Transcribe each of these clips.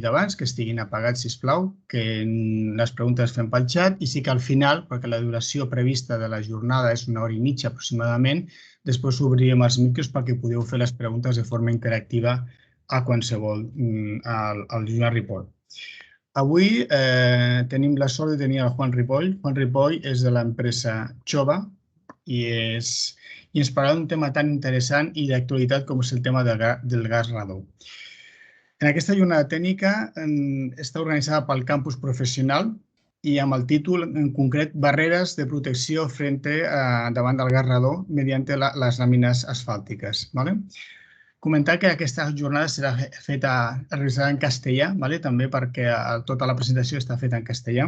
dit abans, que estiguin apagats, sisplau, que les preguntes les fem pel xat i sí que al final, perquè la duració prevista de la jornada és 1 hora i mitja aproximadament, després obrirem els micros perquè podeu fer les preguntes de forma interactiva a qualsevol al Joan Ripoll. Avui tenim la sort de tenir el Juan Ripoll. Juan Ripoll és de l'empresa Chova i ens parlarà d'un tema tan interessant i d'actualitat com és el tema del gas radó. En aquesta jornada tècnica està organitzada pel campus professional i amb el títol en concret Barreres de protecció davant del gas radó mediante les làmines asfàltiques. Comentar que aquesta jornada serà realitzada en castellà, també perquè tota la presentació està feta en castellà,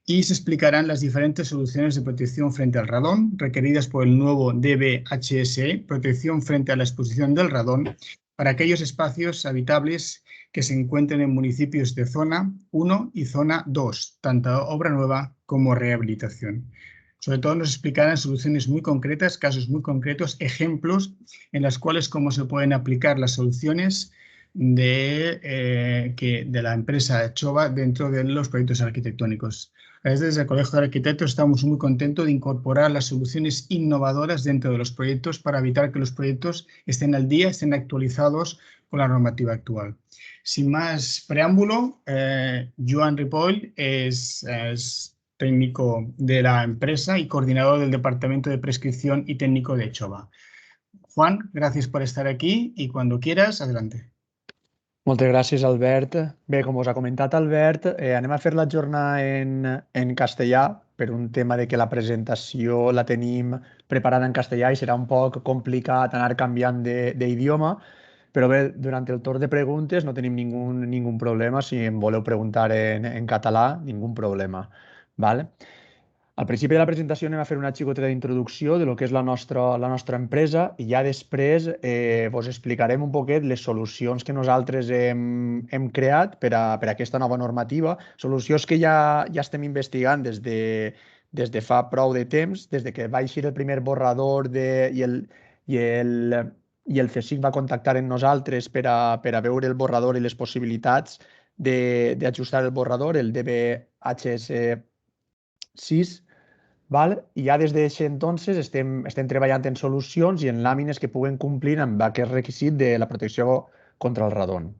y se explicarán las diferentes soluciones de protección frente al radón requeridas por el nuevo DBHSE, protección frente a la exposición del radón, para aquellos espacios habitables que se encuentren en municipios de zona 1 y zona 2, tanto obra nueva como rehabilitación. Sobre todo nos explicarán soluciones muy concretas, casos muy concretos, ejemplos en los cuales cómo se pueden aplicar las soluciones de la empresa Chova dentro de los proyectos arquitectónicos. Desde el Colegio de Arquitectos estamos muy contentos de incorporar las soluciones innovadoras dentro de los proyectos para evitar que los proyectos estén al día, estén actualizados con la normativa actual. Sin más preámbulo, Joan Ripoll es técnico de la empresa y coordinador del Departamento de Prescripción y Técnico de Chova. Juan, gracias por estar aquí y cuando quieras, adelante. Moltes gràcies, Albert. Bé, com us ha comentat Albert, anem a fer la jornada en castellà per un tema de que la presentació la tenim preparada en castellà i serà un poc complicat anar canviant d'idioma, però bé, durant el torn de preguntes no tenim ningú problema. Si em voleu preguntar en català, ningú problema. Vale? Al principi de la presentació anem a fer una xicoteta d'introducció de lo que és la nostra empresa i ja després vos explicarem un poquet les solucions que nosaltres hem creat per a aquesta nova normativa, solucions que ja estem investigant des de fa prou de temps, des de que va eixir el primer borrador i el CSIC va contactar amb nosaltres per a veure el borrador i les possibilitats d'ajustar el borrador, el DBHS 6, i ja des d'aquest entonces estem treballant en solucions i en làmines que puguen complir amb aquest requisit de la protecció contra el radón.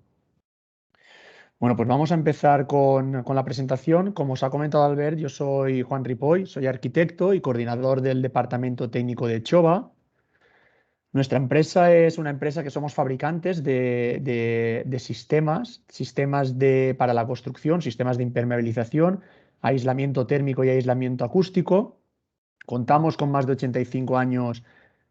Bueno, pues vamos a empezar con la presentación. Como os ha comentado Albert, yo soy Juan Ripoll, soy arquitecto y coordinador del Departamento Técnico de Chova. Nuestra empresa es una empresa que somos fabricantes de sistemas para la construcción, sistemas de impermeabilización, aislamiento térmico y aislamiento acústico. Contamos con más de 85 años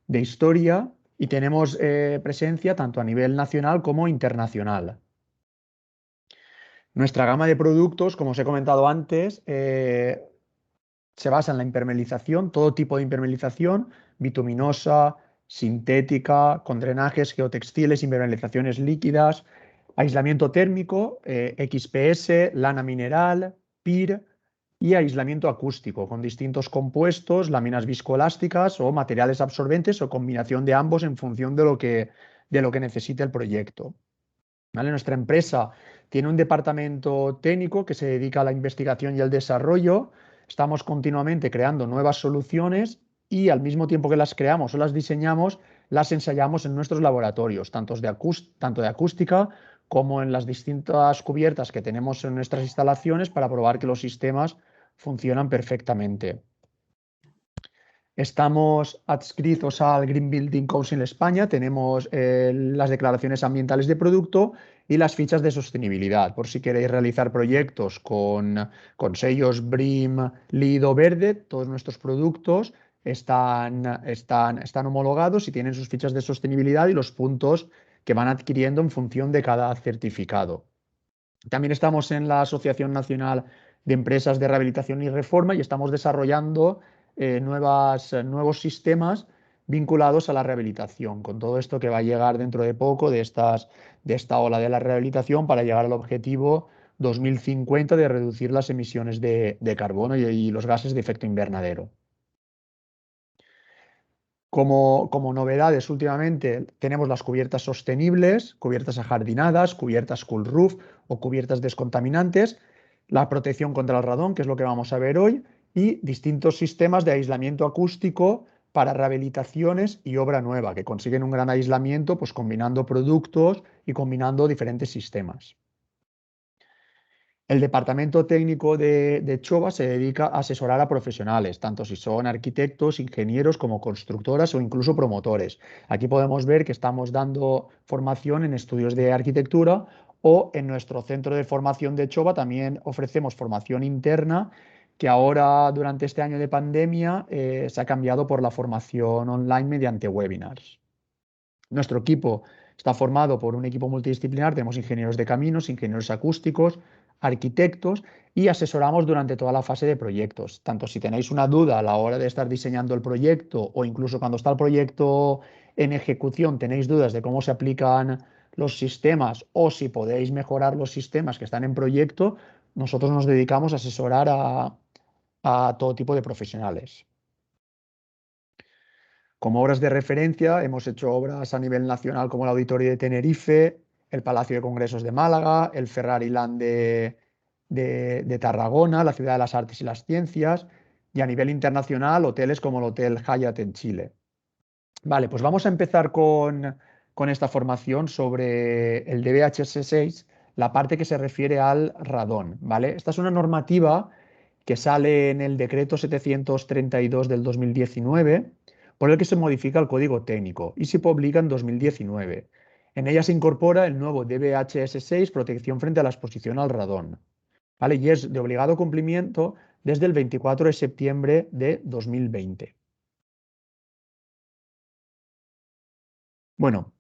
de historia y tenemos presencia tanto a nivel nacional como internacional. Nuestra gama de productos, como os he comentado antes, se basa en la impermeabilización, todo tipo de impermeabilización, bituminosa, sintética, con drenajes geotextiles, impermeabilizaciones líquidas, aislamiento térmico, XPS, lana mineral, PIR y aislamiento acústico con distintos compuestos, láminas viscoelásticas o materiales absorbentes o combinación de ambos en función de lo que necesite el proyecto. ¿Vale? Nuestra empresa tiene un departamento técnico que se dedica a la investigación y el desarrollo. Estamos continuamente creando nuevas soluciones y al mismo tiempo que las creamos o las diseñamos, las ensayamos en nuestros laboratorios, tanto de acústica como en las distintas cubiertas que tenemos en nuestras instalaciones para probar que los sistemas funcionan perfectamente. Estamos adscritos al Green Building Council España, tenemos las declaraciones ambientales de producto y las fichas de sostenibilidad. Por si queréis realizar proyectos con sellos BREEAM, LEED o Verde, todos nuestros productos están homologados y tienen sus fichas de sostenibilidad y los puntos que van adquiriendo en función de cada certificado. También estamos en la Asociación Nacional de Empresas de Rehabilitación y Reforma y estamos desarrollando nuevos sistemas vinculados a la rehabilitación, con todo esto que va a llegar dentro de poco de esta ola de la rehabilitación para llegar al objetivo 2050 de reducir las emisiones de carbono y los gases de efecto invernadero. Como novedades, últimamente tenemos las cubiertas sostenibles, cubiertas ajardinadas, cubiertas cool roof o cubiertas descontaminantes, la protección contra el radón, que es lo que vamos a ver hoy, y distintos sistemas de aislamiento acústico para rehabilitaciones y obra nueva, que consiguen un gran aislamiento, pues combinando productos y combinando diferentes sistemas. El departamento técnico de Chova se dedica a asesorar a profesionales, tanto si son arquitectos, ingenieros como constructoras o incluso promotores. Aquí podemos ver que estamos dando formación en estudios de arquitectura o en nuestro centro de formación de Chova también ofrecemos formación interna que ahora durante este año de pandemia se ha cambiado por la formación online mediante webinars. Nuestro equipo está formado por un equipo multidisciplinar, tenemos ingenieros de caminos, ingenieros acústicos, arquitectos y asesoramos durante toda la fase de proyectos. Tanto si tenéis una duda a la hora de estar diseñando el proyecto o incluso cuando está el proyecto en ejecución, tenéis dudas de cómo se aplican los sistemas o si podéis mejorar los sistemas que están en proyecto, nosotros nos dedicamos a asesorar a todo tipo de profesionales. Como obras de referencia, hemos hecho obras a nivel nacional como el Auditorio de Tenerife, el Palacio de Congresos de Málaga, el Ferrari Land de Tarragona, la Ciudad de las Artes y las Ciencias, y a nivel internacional, hoteles como el Hotel Hyatt en Chile. Vale, pues vamos a empezar con esta formación sobre el DBHS6, la parte que se refiere al radón, ¿vale? Esta es una normativa que sale en el decreto 732 del 2019, por el que se modifica el código técnico y se publica en 2019. En ella se incorpora el nuevo DBHS6, protección frente a la exposición al radón, ¿vale? Y es de obligado cumplimiento desde el 24 de septiembre de 2020. Bueno,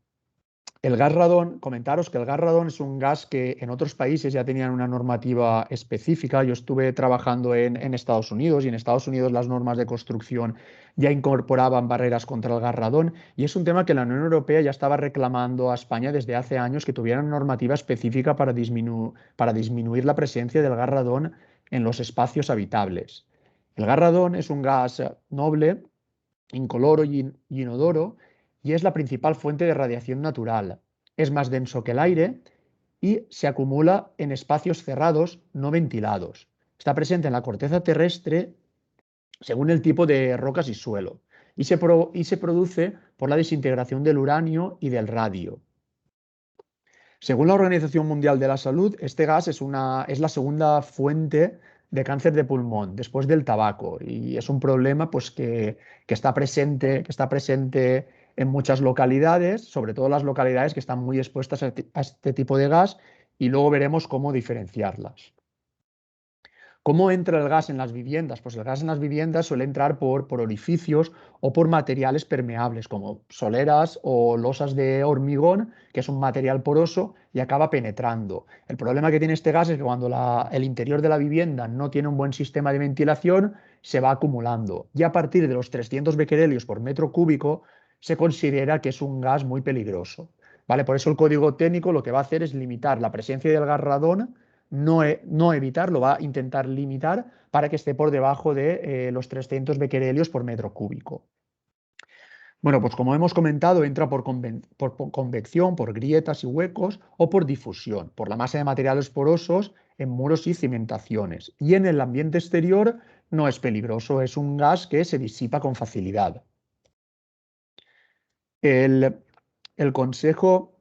el gas radón, comentaros que el gas radón es un gas que en otros países ya tenían una normativa específica. Yo estuve trabajando en Estados Unidos y en Estados Unidos las normas de construcción ya incorporaban barreras contra el gas radón y es un tema que la Unión Europea ya estaba reclamando a España desde hace años que tuviera una normativa específica para disminuir la presencia del gas radón en los espacios habitables. El gas radón es un gas noble, incoloro y inodoro y es la principal fuente de radiación natural. Es más denso que el aire y se acumula en espacios cerrados no ventilados. Está presente en la corteza terrestre según el tipo de rocas y suelo y se produce por la desintegración del uranio y del radio. Según la Organización Mundial de la Salud, este gas es la segunda fuente de cáncer de pulmón después del tabaco y es un problema pues, que está presente en muchas localidades, sobre todo las localidades que están muy expuestas a este tipo de gas y luego veremos cómo diferenciarlas. ¿Cómo entra el gas en las viviendas? Pues el gas en las viviendas suele entrar por orificios o por materiales permeables como soleras o losas de hormigón, que es un material poroso y acaba penetrando. El problema que tiene este gas es que cuando el interior de la vivienda no tiene un buen sistema de ventilación, se va acumulando y a partir de los 300 becquerelios por metro cúbico se considera que es un gas muy peligroso. ¿Vale? Por eso el código técnico lo que va a hacer es limitar la presencia del gas radón, no evitar, lo va a intentar limitar para que esté por debajo de los 300 becquerelios por metro cúbico. Bueno, pues como hemos comentado, entra por convección, por grietas y huecos o por difusión, por la masa de materiales porosos en muros y cimentaciones. Y en el ambiente exterior no es peligroso, es un gas que se disipa con facilidad. El Consejo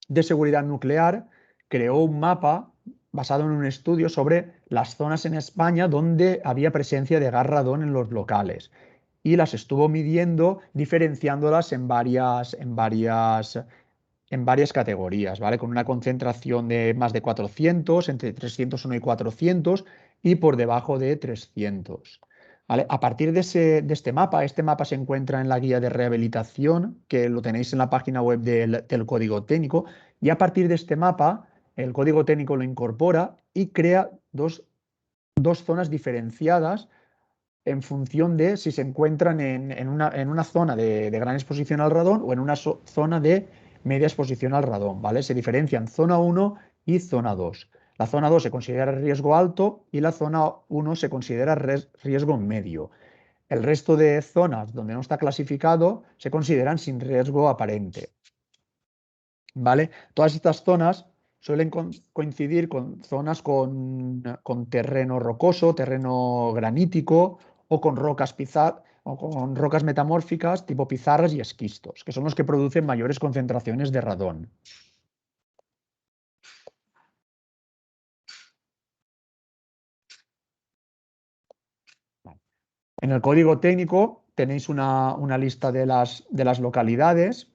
de Seguridad Nuclear creó un mapa basado en un estudio sobre las zonas en España donde había presencia de gas radón en los locales y las estuvo midiendo, diferenciándolas en varias categorías, ¿vale? Con una concentración de más de 400, entre 301 y 400 y por debajo de 300. ¿Vale? A partir de este mapa se encuentra en la guía de rehabilitación, que lo tenéis en la página web del código técnico, y a partir de este mapa, el código técnico lo incorpora y crea dos zonas diferenciadas en función de si se encuentran en una zona de gran exposición al radón o en una zona de media exposición al radón, ¿vale? Se diferencian zona 1 y zona 2. La zona 2 se considera riesgo alto y la zona 1 se considera riesgo medio. El resto de zonas donde no está clasificado se consideran sin riesgo aparente. ¿Vale? Todas estas zonas suelen coincidir con zonas con terreno rocoso, terreno granítico o con rocas metamórficas tipo pizarras y esquistos, que son los que producen mayores concentraciones de radón. En el código técnico tenéis una lista de las localidades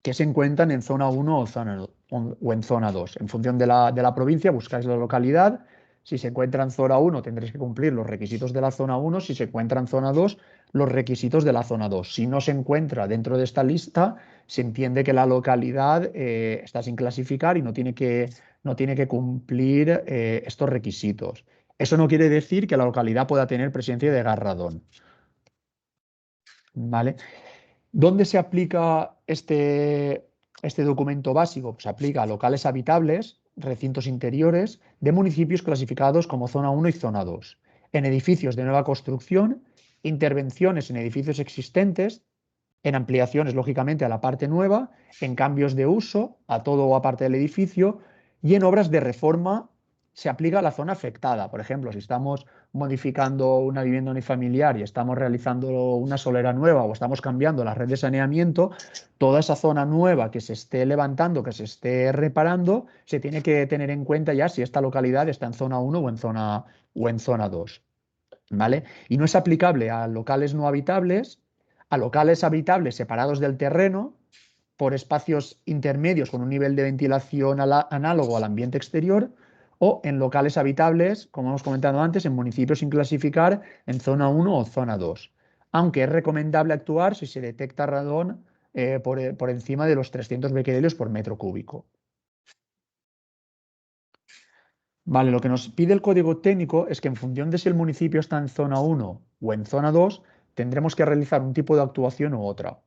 que se encuentran en zona 1 o en zona 2. En función de la provincia buscáis la localidad. Si se encuentra en zona 1 tendréis que cumplir los requisitos de la zona 1. Si se encuentra en zona 2, los requisitos de la zona 2. Si no se encuentra dentro de esta lista, se entiende que la localidad está sin clasificar y no tiene que cumplir estos requisitos. Eso no quiere decir que la localidad pueda tener presencia de gas radón. ¿Vale? ¿Dónde se aplica este documento básico? Pues se aplica a locales habitables, recintos interiores, de municipios clasificados como zona 1 y zona 2, en edificios de nueva construcción, intervenciones en edificios existentes, en ampliaciones, lógicamente, a la parte nueva, en cambios de uso, a todo o a parte del edificio, y en obras de reforma se aplica a la zona afectada. Por ejemplo, si estamos modificando una vivienda unifamiliar y estamos realizando una solera nueva o estamos cambiando la red de saneamiento, toda esa zona nueva que se esté levantando, que se esté reparando, se tiene que tener en cuenta ya si esta localidad está en zona 1 o en zona 2. ¿Vale? Y no es aplicable a locales no habitables, a locales habitables separados del terreno por espacios intermedios con un nivel de ventilación análogo al ambiente exterior, o en locales habitables, como hemos comentado antes, en municipios sin clasificar en zona 1 o zona 2. Aunque es recomendable actuar si se detecta radón por encima de los 300 becquerelios por metro cúbico. Vale, lo que nos pide el código técnico es que en función de si el municipio está en zona 1 o en zona 2, tendremos que realizar un tipo de actuación u otra.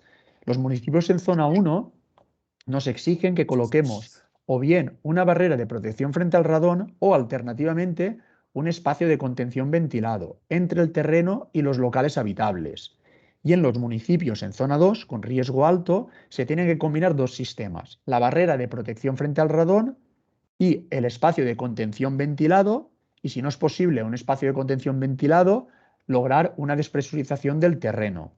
Los municipios en zona 1 nos exigen que coloquemos o bien una barrera de protección frente al radón o alternativamente un espacio de contención ventilado entre el terreno y los locales habitables. Y en los municipios en zona 2, con riesgo alto, se tienen que combinar dos sistemas: la barrera de protección frente al radón y el espacio de contención ventilado, y si no es posible un espacio de contención ventilado, lograr una despresurización del terreno.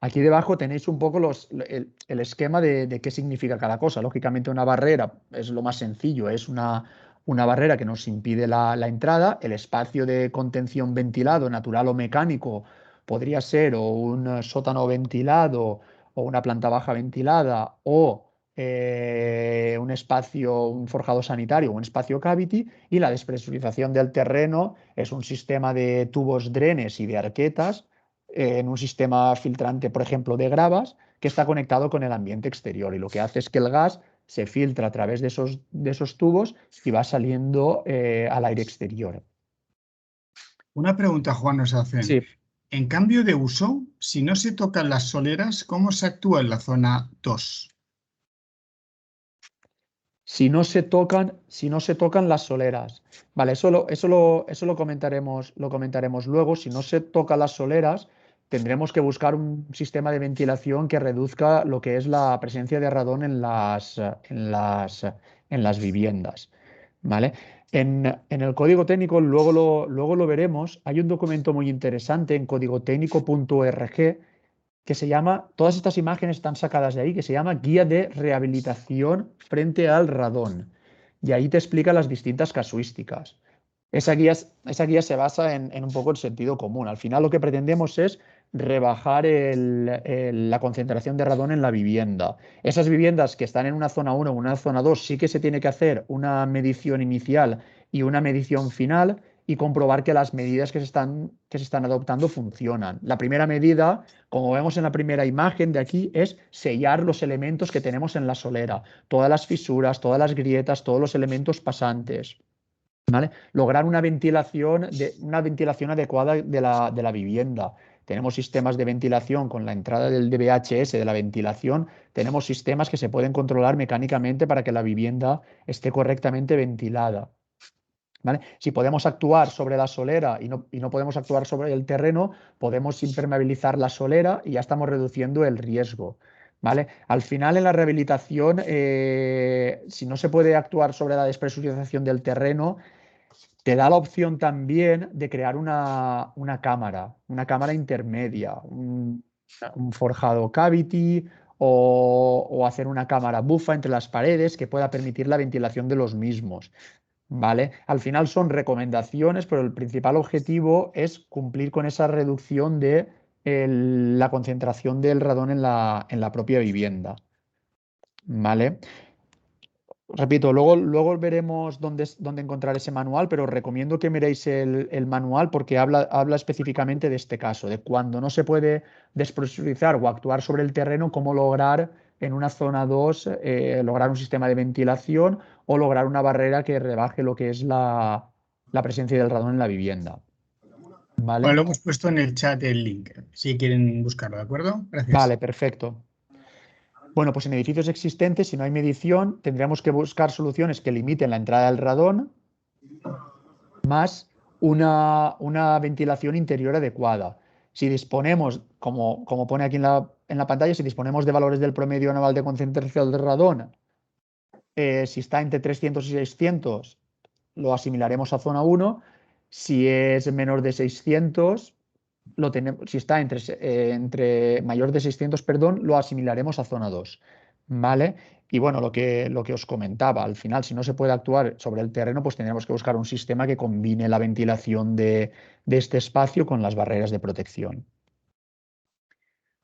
Aquí debajo tenéis un poco el esquema de qué significa cada cosa. Lógicamente una barrera es lo más sencillo, es una barrera que nos impide la entrada. El espacio de contención ventilado, natural o mecánico, podría ser o un sótano ventilado o una planta baja ventilada o un espacio, un forjado sanitario, un espacio cavity. Y la despresurización del terreno es un sistema de tubos drenes y de arquetas en un sistema filtrante, por ejemplo, de gravas, que está conectado con el ambiente exterior, y lo que hace es que el gas se filtra a través de esos tubos y va saliendo al aire exterior. Una pregunta, Juan, nos hacen. Sí. En cambio de uso, si no se tocan las soleras, ¿cómo se actúa en la zona 2? Si no se tocan las soleras. Vale, eso lo comentaremos luego. Si no se tocan las soleras, tendremos que buscar un sistema de ventilación que reduzca lo que es la presencia de radón en las viviendas. ¿Vale? En el código técnico, luego lo veremos, hay un documento muy interesante en códigotécnico.org que se llama, todas estas imágenes están sacadas de ahí, que se llama Guía de Rehabilitación frente al radón. Y ahí te explica las distintas casuísticas. Esa guía se basa en un poco el sentido común. Al final lo que pretendemos es rebajar la concentración de radón en la vivienda. Esas viviendas que están en una zona 1 o una zona 2 sí que se tiene que hacer una medición inicial y una medición final y comprobar que las medidas que se están adoptando funcionan. La primera medida, como vemos en la primera imagen de aquí, es sellar los elementos que tenemos en la solera, todas las fisuras, todas las grietas, todos los elementos pasantes. ¿Vale? Lograr una ventilación adecuada de la vivienda. Tenemos sistemas de ventilación con la entrada del DVHS de la ventilación. Tenemos sistemas que se pueden controlar mecánicamente para que la vivienda esté correctamente ventilada. ¿vale? Si podemos actuar sobre la solera y no podemos actuar sobre el terreno, podemos impermeabilizar la solera y ya estamos reduciendo el riesgo, ¿vale? Al final, en la rehabilitación, si no se puede actuar sobre la despresurización del terreno, te da la opción también de crear una cámara intermedia, un forjado cavity o hacer una cámara bufa entre las paredes que pueda permitir la ventilación de los mismos. ¿Vale? Al final son recomendaciones, pero el principal objetivo es cumplir con esa reducción de la concentración del radón en la propia vivienda. ¿Vale? Repito, luego veremos dónde encontrar ese manual, pero os recomiendo que miréis el manual porque habla específicamente de este caso, de cuando no se puede despresurizar o actuar sobre el terreno, cómo lograr en una zona 2 lograr un sistema de ventilación o lograr una barrera que rebaje lo que es la presencia del radón en la vivienda. Bueno, ¿Vale? lo hemos puesto en el chat el link, si quieren buscarlo, ¿de acuerdo? Vale, Gracias. perfecto. Bueno, pues en edificios existentes, si no hay medición, tendríamos que buscar soluciones que limiten la entrada del radón más una ventilación interior adecuada. Si disponemos, como pone aquí en la pantalla, si disponemos de valores del promedio anual de concentración de radón, si está entre 300 y 600, lo asimilaremos a zona 1. Si es menor de 600, si está entre mayor de 600, perdón, lo asimilaremos a zona 2. ¿Vale? Y bueno, lo que os comentaba, al final, si no se puede actuar sobre el terreno, pues tendremos que buscar un sistema que combine la ventilación de este espacio con las barreras de protección.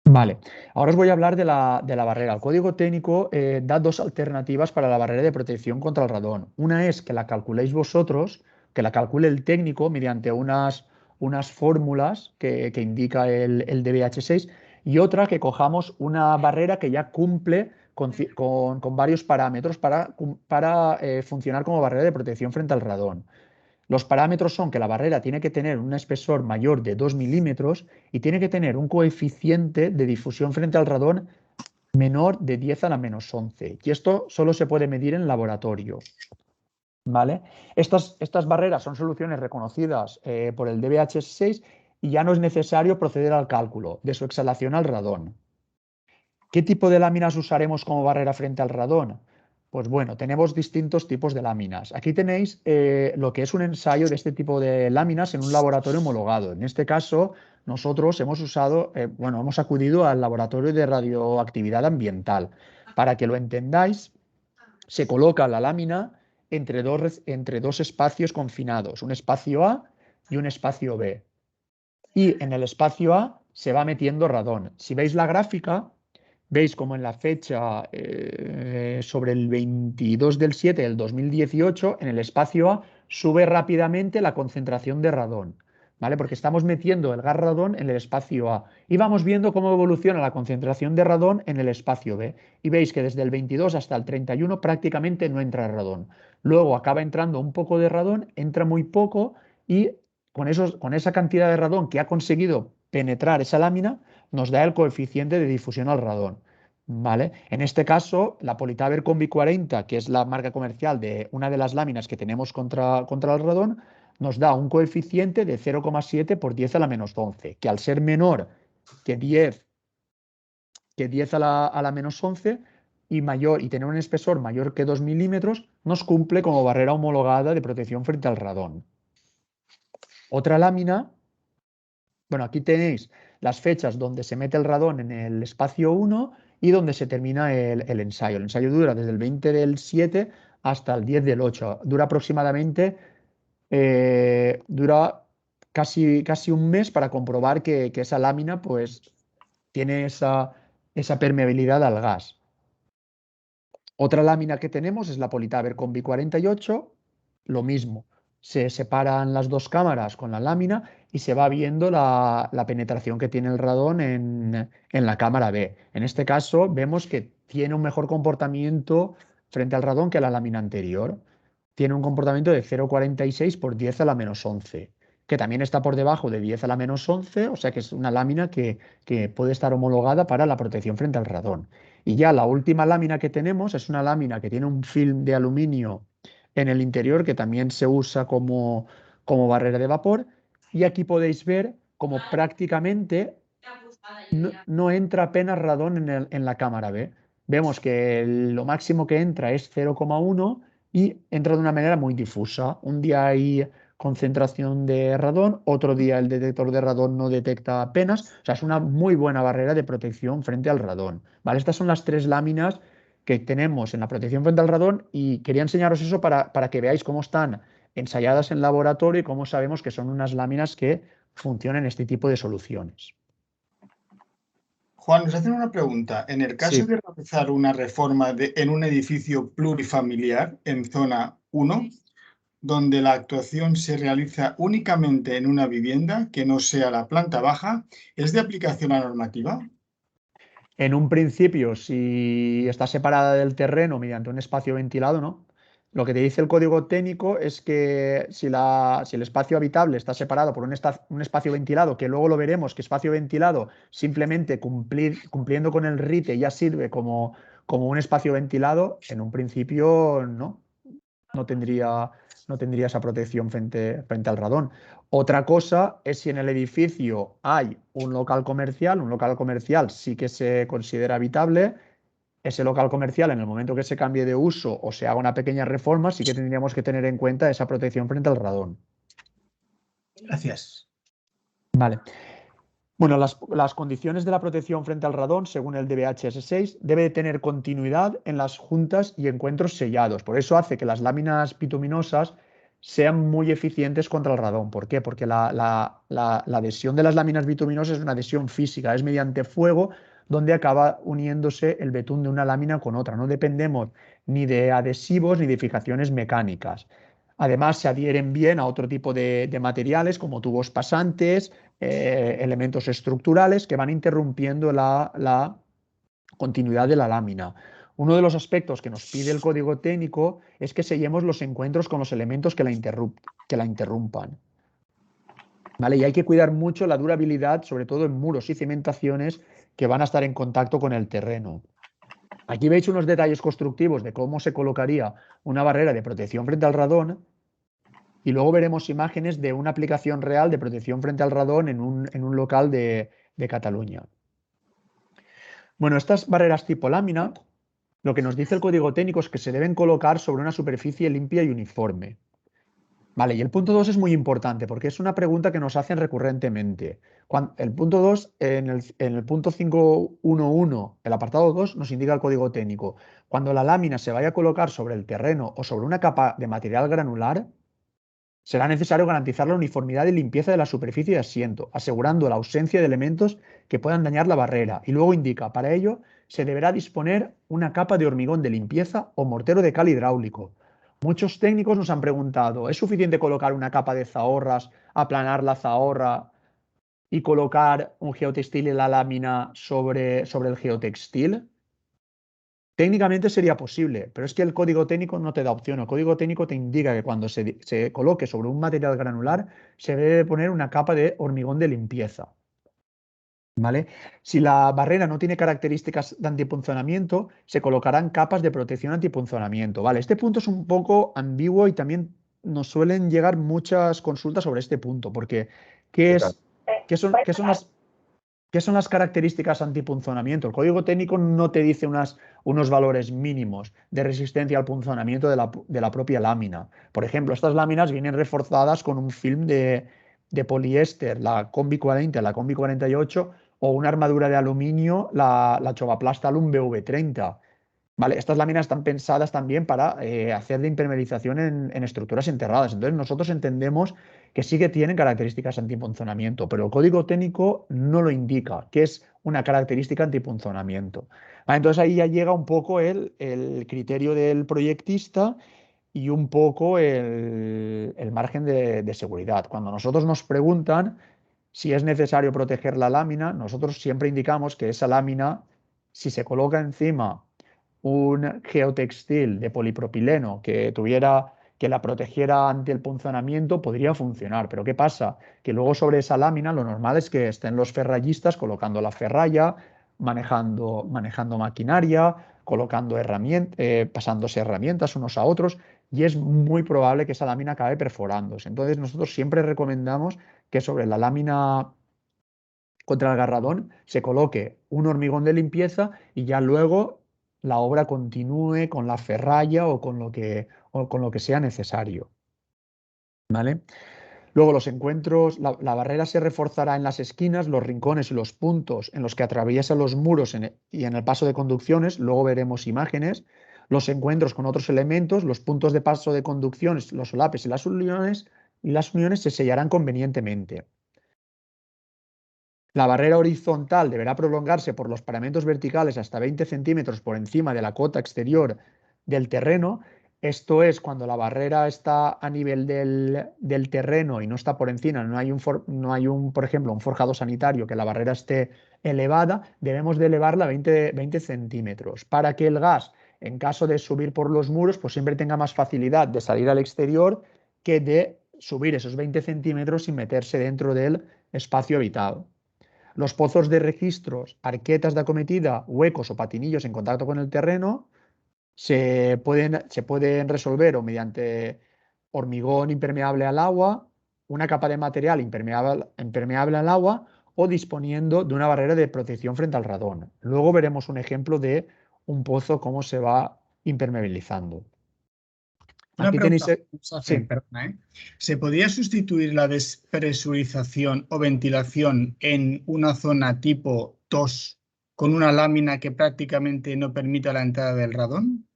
Vale, ahora os voy a hablar de la barrera. El código técnico da dos alternativas para la barrera de protección contra el radón. Una es que la calculéis vosotros, que la calcule el técnico mediante unas fórmulas que indica el DBH6, y otra que cojamos una barrera que ya cumple con varios parámetros para funcionar como barrera de protección frente al radón. Los parámetros son que la barrera tiene que tener un espesor mayor de 2 milímetros y tiene que tener un coeficiente de difusión frente al radón menor de 10 a la menos 11. Y esto solo se puede medir en laboratorio. ¿Vale? Estas barreras son soluciones reconocidas por el DBH6 y ya no es necesario proceder al cálculo de su exhalación al radón. ¿Qué tipo de láminas usaremos como barrera frente al radón? Pues bueno, tenemos distintos tipos de láminas. Aquí tenéis lo que es un ensayo de este tipo de láminas en un laboratorio homologado. En este caso, nosotros hemos acudido al laboratorio de radioactividad ambiental. Para que lo entendáis, se coloca la lámina entre dos espacios confinados, un espacio A y un espacio B. Y en el espacio A se va metiendo radón. Si veis la gráfica, veis como en la fecha sobre el 22/7 del 2018, en el espacio A sube rápidamente la concentración de radón, ¿vale? Porque estamos metiendo el gas radón en el espacio A y vamos viendo cómo evoluciona la concentración de radón en el espacio B. Y veis que desde el 22 hasta el 31 prácticamente no entra radón. Luego acaba entrando un poco de radón, entra muy poco y con esa cantidad de radón que ha conseguido penetrar esa lámina, nos da el coeficiente de difusión al radón. ¿Vale? En este caso, la Politaber Combi 40, que es la marca comercial de una de las láminas que tenemos contra el radón, nos da un coeficiente de 0,7 por 10 a la menos 11, que al ser menor que 10, a la menos 11 y tener un espesor mayor que 2 milímetros, nos cumple como barrera homologada de protección frente al radón. Otra lámina. Bueno, aquí tenéis las fechas donde se mete el radón en el espacio 1 y donde se termina el ensayo. El ensayo dura desde el 20/7 hasta el 10/8. Dura aproximadamente, dura casi un mes para comprobar que esa lámina pues, tiene esa permeabilidad al gas. Otra lámina que tenemos es la Politaber Combi 48, lo mismo. Se separan las dos cámaras con la lámina y se va viendo la penetración que tiene el radón en la cámara B. En este caso vemos que tiene un mejor comportamiento frente al radón que la lámina anterior. Tiene un comportamiento de 0,46 por 10 a la menos 11, que también está por debajo de 10 a la menos 11, o sea que es una lámina que puede estar homologada para la protección frente al radón. Y ya la última lámina que tenemos es una lámina que tiene un film de aluminio en el interior que también se usa como barrera de vapor. Y aquí podéis ver cómo prácticamente no entra apenas radón en la cámara B. Vemos que lo máximo que entra es 0,1 y entra de una manera muy difusa. Un día hay concentración de radón, otro día el detector de radón no detecta apenas. O sea, es una muy buena barrera de protección frente al radón. ¿Vale? Estas son las 3 láminas que tenemos en la protección frente al radón y quería enseñaros eso para que veáis cómo están ensayadas en laboratorio y cómo sabemos que son unas láminas que funcionan en este tipo de soluciones. Juan, nos hacen una pregunta. En el caso Sí. de realizar una reforma en un edificio plurifamiliar en zona 1, donde la actuación se realiza únicamente en una vivienda que no sea la planta baja, ¿es de aplicación a normativa? En un principio, si está separada del terreno mediante un espacio ventilado, ¿no? Lo que te dice el código técnico es que si el espacio habitable está separado por un espacio ventilado, que luego lo veremos, que espacio ventilado simplemente cumpliendo con el RITE ya sirve como un espacio ventilado, en un principio no tendría esa protección frente al radón. Otra cosa es si en el edificio hay un local comercial sí que se considera habitable. Ese local comercial, en el momento que se cambie de uso o se haga una pequeña reforma, sí que tendríamos que tener en cuenta esa protección frente al radón. Gracias. Vale. Bueno, las condiciones de la protección frente al radón, según el DBHS6, debe de tener continuidad en las juntas y encuentros sellados. Por eso hace que las láminas bituminosas sean muy eficientes contra el radón. ¿Por qué? Porque la adhesión de las láminas bituminosas es una adhesión física, es mediante fuego donde acaba uniéndose el betún de una lámina con otra. No dependemos ni de adhesivos ni de fijaciones mecánicas. Además, se adhieren bien a otro tipo de materiales como tubos pasantes, elementos estructurales que van interrumpiendo la continuidad de la lámina. Uno de los aspectos que nos pide el código técnico es que sellemos los encuentros con los elementos que la interrumpan. ¿Vale? Y hay que cuidar mucho la durabilidad, sobre todo en muros y cimentaciones que van a estar en contacto con el terreno. Aquí veis unos detalles constructivos de cómo se colocaría una barrera de protección frente al radón. Y luego veremos imágenes de una aplicación real de protección frente al radón en un local de Cataluña. Bueno, estas barreras tipo lámina, lo que nos dice el código técnico es que se deben colocar sobre una superficie limpia y uniforme. Vale, y el punto 2 es muy importante porque es una pregunta que nos hacen recurrentemente. El punto 2, en el punto 5.1.1, el apartado 2, nos indica el código técnico. Cuando la lámina se vaya a colocar sobre el terreno o sobre una capa de material granular, será necesario garantizar la uniformidad y limpieza de la superficie de asiento, asegurando la ausencia de elementos que puedan dañar la barrera. Y luego indica, para ello, se deberá disponer una capa de hormigón de limpieza o mortero de cal hidráulico. Muchos técnicos nos han preguntado, ¿es suficiente colocar una capa de zahorras, aplanar la zahorra y colocar un geotextil en la lámina sobre el geotextil? Técnicamente sería posible, pero es que el código técnico no te da opción. El código técnico te indica que cuando se coloque sobre un material granular se debe poner una capa de hormigón de limpieza. ¿Vale? Si la barrera no tiene características de antipunzonamiento, se colocarán capas de protección antipunzonamiento. ¿Vale? Este punto es un poco ambiguo y también nos suelen llegar muchas consultas sobre este punto, porque ¿qué son las características antipunzonamiento? El código técnico no te dice unos valores mínimos de resistencia al punzonamiento de la propia lámina. Por ejemplo, estas láminas vienen reforzadas con un film de poliéster, la Combi 40, la Combi 48, o una armadura de aluminio, la Chovaplast Alum BV30. ¿Vale? Estas láminas están pensadas también para hacer de impermeabilización en estructuras enterradas. Entonces nosotros entendemos que sí que tienen características antipunzonamiento, pero el código técnico no lo indica, que es una característica antipunzonamiento. ¿Vale? Entonces ahí ya llega un poco el criterio del proyectista y un poco el margen de seguridad. Cuando nosotros nos preguntan si es necesario proteger la lámina, nosotros siempre indicamos que esa lámina, si se coloca encima un geotextil de polipropileno que la protegiera ante el punzonamiento, podría funcionar. Pero ¿qué pasa? Que luego sobre esa lámina lo normal es que estén los ferrallistas colocando la ferralla, manejando maquinaria, colocando pasándose herramientas unos a otros, y es muy probable que esa lámina acabe perforándose. Entonces nosotros siempre recomendamos que sobre la lámina contra el garradón se coloque un hormigón de limpieza y ya luego la obra continúe con la ferralla o con lo que sea necesario. ¿Vale? Luego los encuentros, la barrera se reforzará en las esquinas, los rincones y los puntos en los que atraviesan los muros y en el paso de conducciones. Luego veremos imágenes. Los encuentros con otros elementos, los puntos de paso de conducciones, los solapes y las uniones se sellarán convenientemente. La barrera horizontal deberá prolongarse por los paramentos verticales hasta 20 centímetros por encima de la cota exterior del terreno. Esto es cuando la barrera está a nivel del terreno y no está por encima, no hay por ejemplo, un forjado sanitario que la barrera esté elevada, debemos de elevarla 20 centímetros para que el gas, en caso de subir por los muros, pues siempre tenga más facilidad de salir al exterior que de subir esos 20 centímetros y meterse dentro del espacio habitado. Los pozos de registros, arquetas de acometida, huecos o patinillos en contacto con el terreno se pueden resolver o mediante hormigón impermeable al agua, una capa de material impermeable al agua o disponiendo de una barrera de protección frente al radón. Luego veremos un ejemplo de un pozo, cómo se va impermeabilizando. Una Aquí tenéis... pregunta que nos hacen, Sí. perdona, ¿eh? ¿Se podría sustituir la despresurización o ventilación en una zona tipo TOS con una lámina que prácticamente no permita la entrada del radón?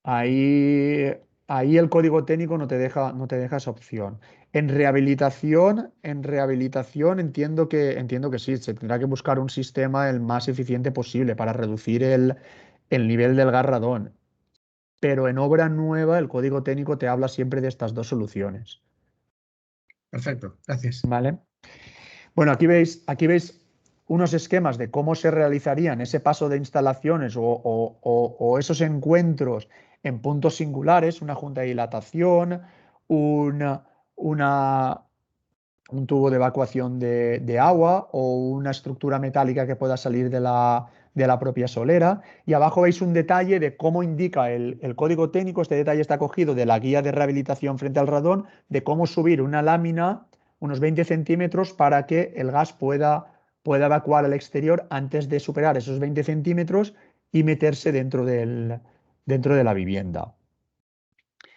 Ahí el código técnico no te deja esa opción. En rehabilitación entiendo que sí, se tendrá que buscar un sistema el más eficiente posible para reducir el nivel del gas radón. Pero en obra nueva el código técnico te habla siempre de estas dos soluciones. Perfecto, gracias. ¿Vale? Bueno, aquí veis unos esquemas de cómo se realizarían ese paso de instalaciones o esos encuentros en puntos singulares, una junta de dilatación, una, una- un tubo de evacuación de agua o una estructura metálica que pueda salir de la propia solera. Y abajo veis un detalle de cómo indica el código técnico. Este detalle está cogido de la guía de rehabilitación frente al radón, de cómo subir una lámina unos 20 centímetros para que el gas pueda evacuar al exterior antes de superar esos 20 centímetros y meterse dentro de la vivienda.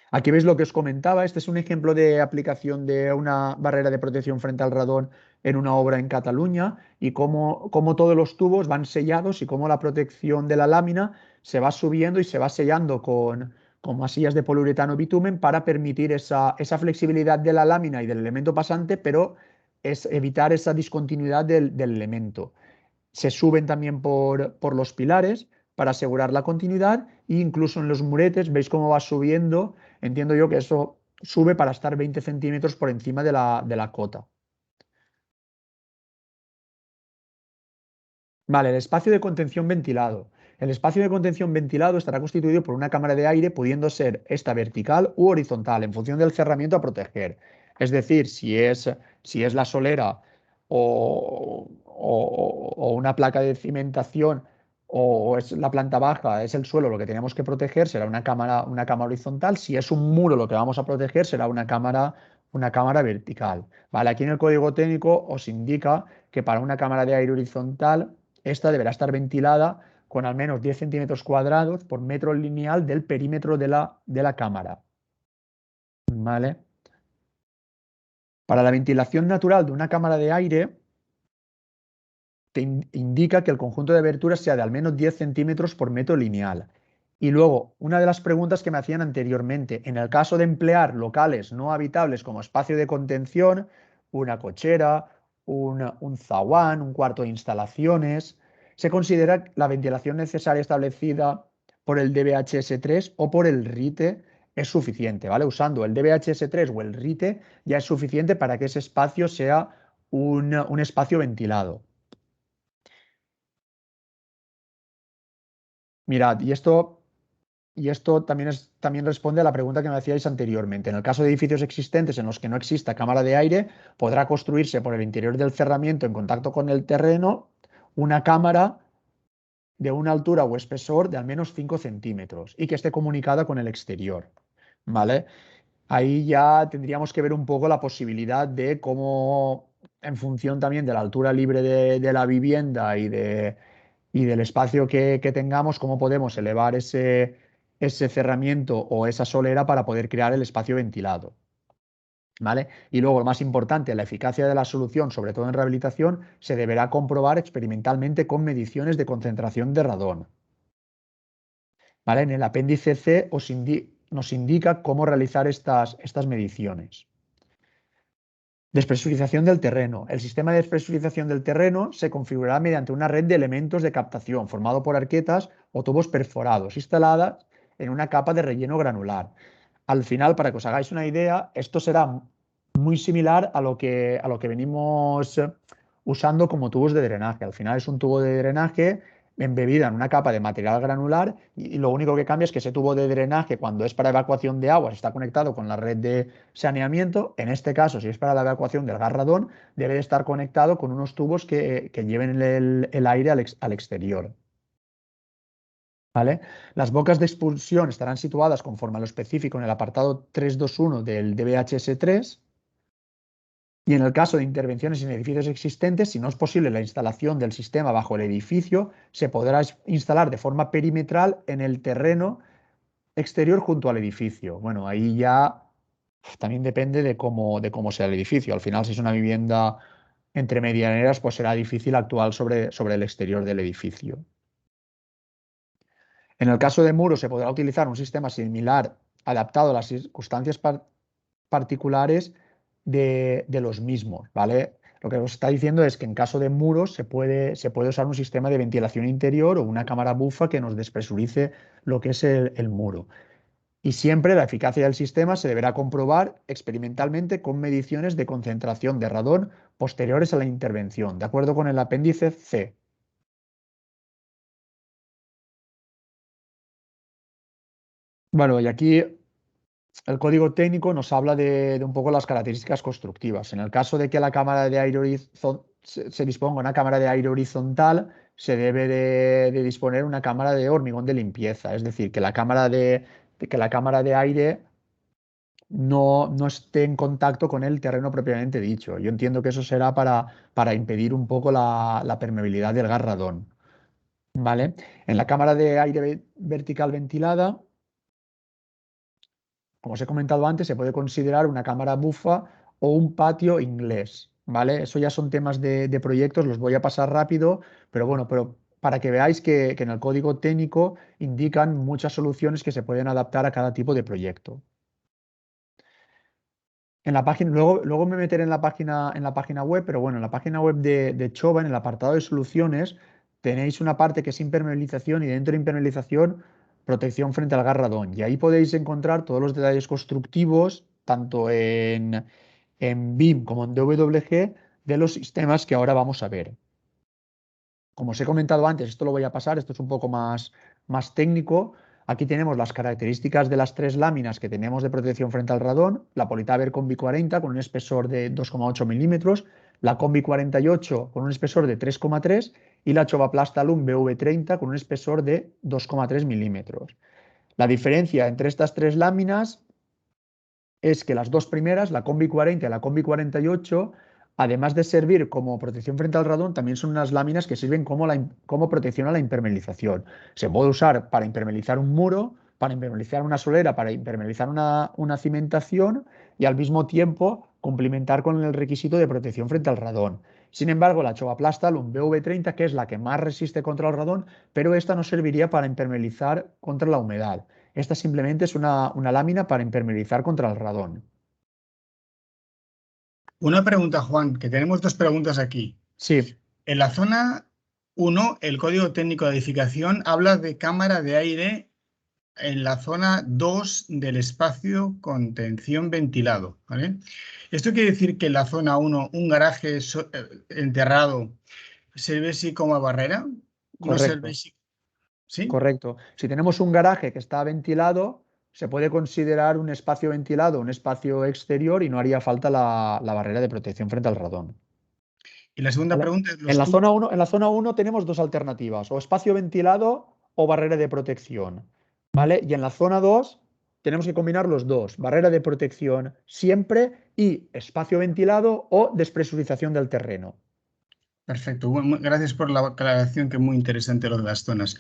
Aquí veis lo que os comentaba. Este es un ejemplo de aplicación de una barrera de protección frente al radón en una obra en Cataluña y cómo todos los tubos van sellados y cómo la protección de la lámina se va subiendo y se va sellando con masillas de poliuretano bitumen para permitir esa flexibilidad de la lámina y del elemento pasante, pero es evitar esa discontinuidad del elemento. Se suben también por los pilares para asegurar la continuidad e incluso en los muretes veis cómo va subiendo. Entiendo yo que eso sube para estar 20 centímetros por encima de la cota. Vale, el espacio de contención ventilado. El espacio de contención ventilado estará constituido por una cámara de aire, pudiendo ser esta vertical u horizontal, en función del cerramiento a proteger. Es decir, si es la solera o una placa de cimentación o es la planta baja, es el suelo lo que tenemos que proteger, será una cámara horizontal. Si es un muro lo que vamos a proteger, será una cámara vertical. Vale, aquí en el código técnico os indica que para una cámara de aire horizontal esta deberá estar ventilada con al menos 10 centímetros cuadrados por metro lineal del perímetro de la cámara. ¿Vale? Para la ventilación natural de una cámara de aire, te indica que el conjunto de aberturas sea de al menos 10 centímetros por metro lineal. Y luego, una de las preguntas que me hacían anteriormente, en el caso de emplear locales no habitables como espacio de contención, una cochera, un zaguán, un cuarto de instalaciones, se considera la ventilación necesaria establecida por el DBHS3 o por el RITE es suficiente, ¿vale? Usando el DBHS3 o el RITE ya es suficiente para que ese espacio sea un espacio ventilado. Mirad, y esto también responde a la pregunta que me hacíais anteriormente. En el caso de edificios existentes en los que no exista cámara de aire, podrá construirse por el interior del cerramiento en contacto con el terreno una cámara de una altura o espesor de al menos 5 centímetros y que esté comunicada con el exterior, ¿vale? Ahí ya tendríamos que ver un poco la posibilidad de cómo, en función también de la altura libre de la vivienda y del espacio que tengamos, cómo podemos elevar ese cerramiento o esa solera para poder crear el espacio ventilado. ¿Vale? Y luego, lo más importante, la eficacia de la solución, sobre todo en rehabilitación, se deberá comprobar experimentalmente con mediciones de concentración de radón. ¿Vale? En el apéndice C nos indica cómo realizar estas mediciones. Despresurización del terreno. El sistema de despresurización del terreno se configurará mediante una red de elementos de captación formado por arquetas o tubos perforados instaladas en una capa de relleno granular. Al final, para que os hagáis una idea, esto será muy similar a lo que venimos usando como tubos de drenaje. Al final es un tubo de drenaje embebida en una capa de material granular y lo único que cambia es que ese tubo de drenaje, cuando es para evacuación de aguas, está conectado con la red de saneamiento. En este caso, si es para la evacuación del gas radón, debe de estar conectado con unos tubos que lleven el aire al exterior. ¿Vale? Las bocas de expulsión estarán situadas conforme a lo específico en el apartado 321 del DBHS3. Y en el caso de intervenciones en edificios existentes, si no es posible la instalación del sistema bajo el edificio, se podrá instalar de forma perimetral en el terreno exterior junto al edificio. Bueno, ahí ya también depende de cómo sea el edificio. Al final, si es una vivienda entre medianeras, pues será difícil actuar sobre el exterior del edificio. En el caso de muros, se podrá utilizar un sistema similar adaptado a las circunstancias particulares de los mismos, ¿vale? Lo que os está diciendo es que en caso de muros se puede usar un sistema de ventilación interior o una cámara bufa que nos despresurice lo que es el muro. Y siempre la eficacia del sistema se deberá comprobar experimentalmente con mediciones de concentración de radón posteriores a la intervención, de acuerdo con el apéndice C. Bueno, y aquí el código técnico nos habla de un poco las características constructivas. En el caso de que la cámara de aire se disponga una cámara de aire horizontal, se debe de disponer una cámara de hormigón de limpieza. Es decir, que la cámara de aire no esté en contacto con el terreno propiamente dicho. Yo entiendo que eso será para impedir un poco la permeabilidad del gas radón. ¿Vale? En la cámara de aire vertical ventilada, como os he comentado antes, se puede considerar una cámara bufa o un patio inglés, ¿vale? Eso ya son temas de proyectos, los voy a pasar rápido, pero bueno, para que veáis que en el código técnico indican muchas soluciones que se pueden adaptar a cada tipo de proyecto. En la página, luego me meteré en la página web, pero bueno, en la página web de Chova, en el apartado de soluciones, tenéis una parte que es impermeabilización y dentro de impermeabilización, protección frente al gas radón. Y ahí podéis encontrar todos los detalles constructivos, tanto en BIM como en DWG, de los sistemas que ahora vamos a ver. Como os he comentado antes, esto lo voy a pasar, esto es un poco más técnico. Aquí tenemos las características de las tres láminas que tenemos de protección frente al radón, la Politaber Combi 40 con un espesor de 2,8 milímetros, la Combi 48 con un espesor de 3,3 y la Chovaplastalum BV30 con un espesor de 2,3 milímetros. La diferencia entre estas tres láminas es que las dos primeras, la Combi 40 y la Combi 48, además de servir como protección frente al radón, también son unas láminas que sirven como protección a la impermeabilización. Se puede usar para impermeabilizar un muro, para impermeabilizar una solera, para impermeabilizar una cimentación y al mismo tiempo complementar con el requisito de protección frente al radón. Sin embargo, la Chovaplastalum BV30, que es la que más resiste contra el radón, pero esta no serviría para impermeabilizar contra la humedad. Esta simplemente es una lámina para impermeabilizar contra el radón. Una pregunta, Juan, que tenemos dos preguntas aquí. Sí, En la zona 1, el código técnico de edificación habla de cámara de aire en la zona 2 del espacio contención ventilado, ¿vale? Esto quiere decir que en la zona 1 un garaje enterrado sirve así como barrera, no sirve correcto, así, ¿sí? correcto. Si tenemos un garaje que está ventilado, se puede considerar un espacio ventilado, un espacio exterior y no haría falta la barrera de protección frente al radón. Y la segunda ¿Vale? pregunta es, En ¿los la tubos? zona 1, en la zona 1 tenemos dos alternativas, o espacio ventilado o barrera de protección. ¿Vale? Y en la zona 2 tenemos que combinar los dos, barrera de protección siempre y espacio ventilado o despresurización del terreno. Perfecto, gracias por la aclaración, que es muy interesante lo de las zonas.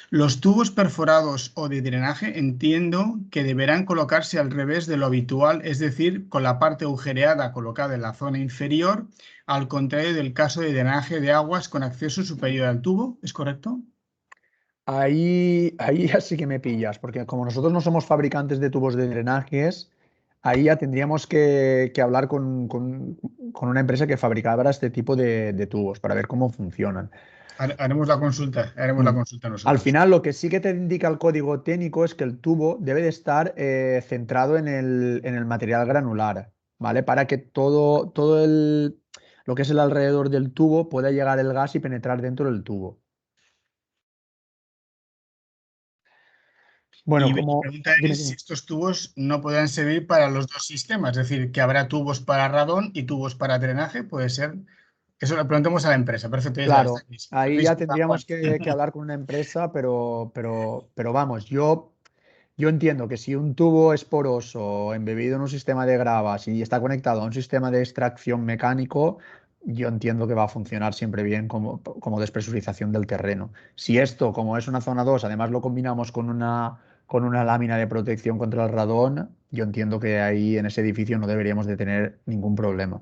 Los tubos perforados o de drenaje entiendo que deberán colocarse al revés de lo habitual, es decir, con la parte agujereada colocada en la zona inferior, al contrario del caso de drenaje de aguas con acceso superior al tubo, ¿es correcto? Ahí ya sí que me pillas, porque como nosotros no somos fabricantes de tubos de drenajes, ahí ya tendríamos que hablar con una empresa que fabricara este tipo de tubos para ver cómo funcionan. Haremos la Mm. consulta Al nosotros. final, lo que sí que te indica el código técnico es que el tubo debe de estar centrado en el material granular, ¿vale? Para que lo que es el alrededor del tubo pueda llegar el gas y penetrar dentro del tubo. Bueno, Y mi como... pregunta Dime, es si dime. estos tubos no podrán servir para los dos sistemas, es decir, que habrá tubos para radón y tubos para drenaje, puede ser. Eso lo preguntamos a la empresa. Perfecto, ya está Claro, clarísimo. ahí ya Disculpa, Juan. tendríamos que hablar con una empresa, pero vamos, yo entiendo que si un tubo es poroso, embebido en un sistema de gravas y está conectado a un sistema de extracción mecánico, yo entiendo que va a funcionar siempre bien como despresurización del terreno. Si esto, como es una zona 2, además lo combinamos con una lámina de protección contra el radón, yo entiendo que ahí en ese edificio no deberíamos de tener ningún problema.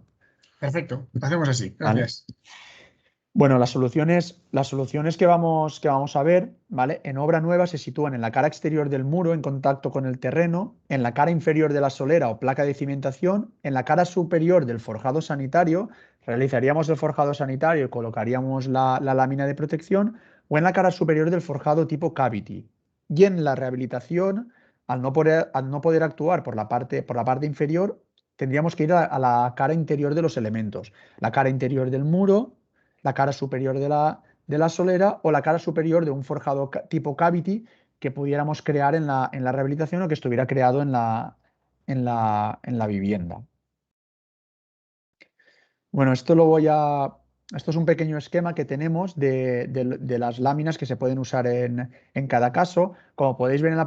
Perfecto, hacemos así. ¿Vale? Gracias. Bueno, las soluciones que vamos a ver, ¿vale? En obra nueva se sitúan en la cara exterior del muro en contacto con el terreno, en la cara inferior de la solera o placa de cimentación, en la cara superior del forjado sanitario, realizaríamos el forjado sanitario y colocaríamos la lámina de protección, o en la cara superior del forjado tipo cavity. Y en la rehabilitación, al no poder actuar por la parte inferior, tendríamos que ir a la cara interior de los elementos, la cara interior del muro, la cara superior de la solera o la cara superior de un forjado tipo cavity que pudiéramos crear en la rehabilitación o que estuviera creado en la vivienda. Bueno, esto es un pequeño esquema que tenemos de las láminas que se pueden usar en cada caso. Como podéis ver en la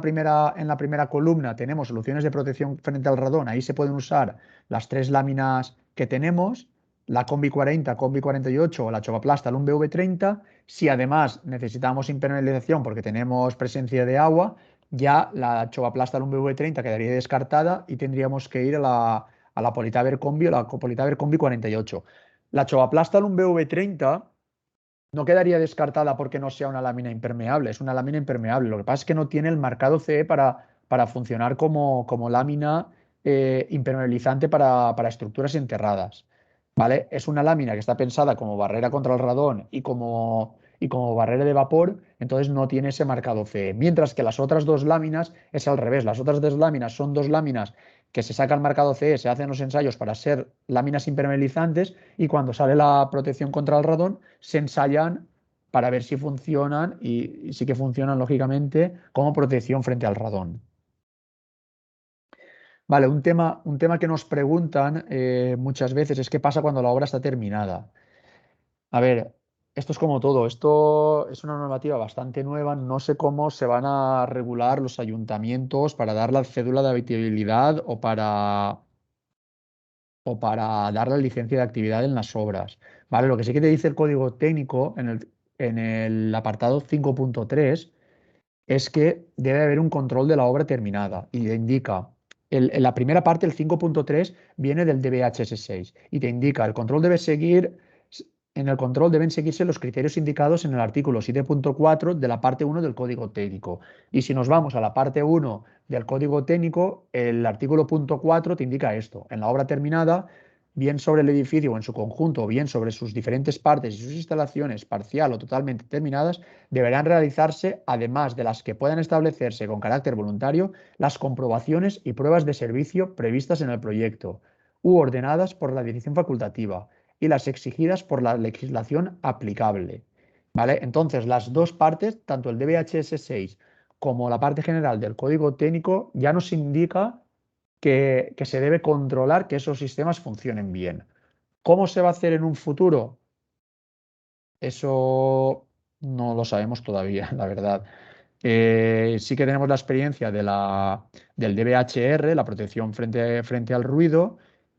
primera columna, tenemos soluciones de protección frente al radón. Ahí se pueden usar las tres láminas que tenemos, la Combi 40, Combi 48 o la Chovaplasta Lumbe V30. Si además necesitamos impermeabilización porque tenemos presencia de agua, ya la Chovaplasta Lumbe V30 quedaría descartada y tendríamos que ir a la Politaver Combi o la Politaver Combi 48. La Chovaplasta Lumbe V30 no quedaría descartada porque no sea una lámina impermeable, es una lámina impermeable. Lo que pasa es que no tiene el marcado CE para funcionar como lámina impermeabilizante para estructuras enterradas. ¿Vale? Es una lámina que está pensada como barrera contra el radón y como barrera de vapor, entonces no tiene ese marcado CE. Mientras que las otras dos láminas es al revés. Las otras dos láminas son dos láminas que se saca el marcado CE, se hacen los ensayos para ser láminas impermeabilizantes y cuando sale la protección contra el radón se ensayan para ver si funcionan y sí que funcionan lógicamente como protección frente al radón. Vale, un tema que nos preguntan muchas veces es qué pasa cuando la obra está terminada. A ver, esto es como todo, esto es una normativa bastante nueva, no sé cómo se van a regular los ayuntamientos para dar la cédula de habitabilidad o para dar la licencia de actividad en las obras. ¿Vale? Lo que sí que te dice el código técnico en el apartado 5.3 es que debe haber un control de la obra terminada y te indica, en la primera parte, el 5.3 viene del DBHS6 y te indica, en el control deben seguirse los criterios indicados en el artículo 7.4 de la parte 1 del código técnico. Y si nos vamos a la parte 1 del código técnico, el artículo punto 4 te indica esto, en la obra terminada, bien sobre el edificio o en su conjunto, o bien sobre sus diferentes partes y sus instalaciones parcial o totalmente terminadas, deberán realizarse, además de las que puedan establecerse con carácter voluntario, las comprobaciones y pruebas de servicio previstas en el proyecto u ordenadas por la dirección facultativa y las exigidas por la legislación aplicable. ¿Vale? Entonces, las dos partes, tanto el DBHS 6 como la parte general del código técnico, ya nos indica que se debe controlar que esos sistemas funcionen bien. ¿Cómo se va a hacer en un futuro? Eso no lo sabemos todavía, la verdad. Sí que tenemos la experiencia del DBHR, la protección frente al ruido,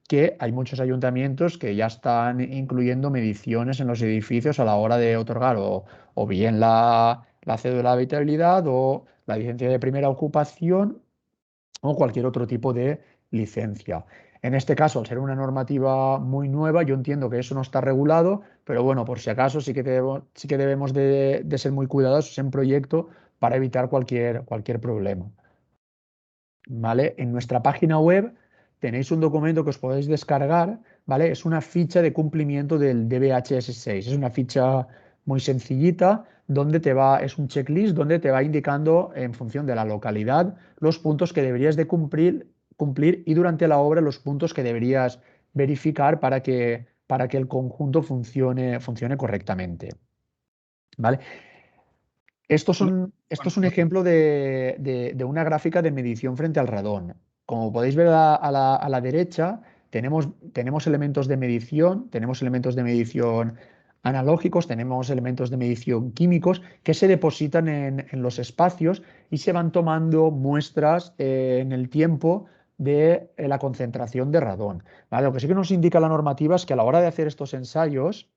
que hay muchos ayuntamientos que ya están incluyendo mediciones en los edificios a la hora de otorgar o bien la cédula de habitabilidad o la licencia de primera ocupación o cualquier otro tipo de licencia. En este caso, al ser una normativa muy nueva, yo entiendo que eso no está regulado, pero bueno, por si acaso sí que debemos de ser muy cuidadosos en proyecto para evitar cualquier problema. ¿Vale? En nuestra página web tenéis un documento que os podéis descargar, ¿vale? Es una ficha de cumplimiento del DBHS6. Es una ficha muy sencillita donde es un checklist donde te va indicando en función de la localidad los puntos que deberías de cumplir y durante la obra los puntos que deberías verificar para que el conjunto funcione correctamente. ¿Vale? Esto es un ejemplo de una gráfica de medición frente al radón. Como podéis ver a la derecha, tenemos tenemos elementos de medición analógicos, tenemos elementos de medición químicos que se depositan en los espacios y se van tomando muestras en el tiempo de la concentración de radón. ¿Vale? Lo que sí que nos indica la normativa es que a la hora de hacer estos ensayos,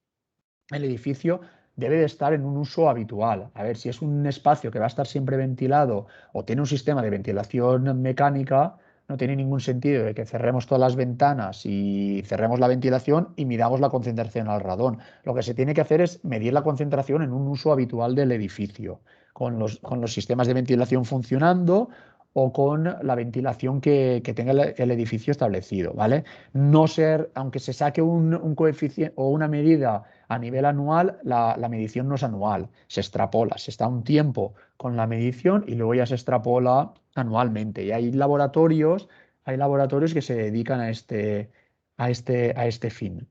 el edificio debe de estar en un uso habitual. A ver, si es un espacio que va a estar siempre ventilado o tiene un sistema de ventilación mecánica, no tiene ningún sentido de que cerremos todas las ventanas y cerremos la ventilación y midamos la concentración al radón. Lo que se tiene que hacer es medir la concentración en un uso habitual del edificio, con los sistemas de ventilación funcionando o con la ventilación que tenga el edificio establecido, ¿vale? No ser, aunque se saque un coeficiente o una medida a nivel anual, la medición no es anual, se extrapola, se está un tiempo con la medición y luego ya se extrapola anualmente. Y hay laboratorios que se dedican a este fin.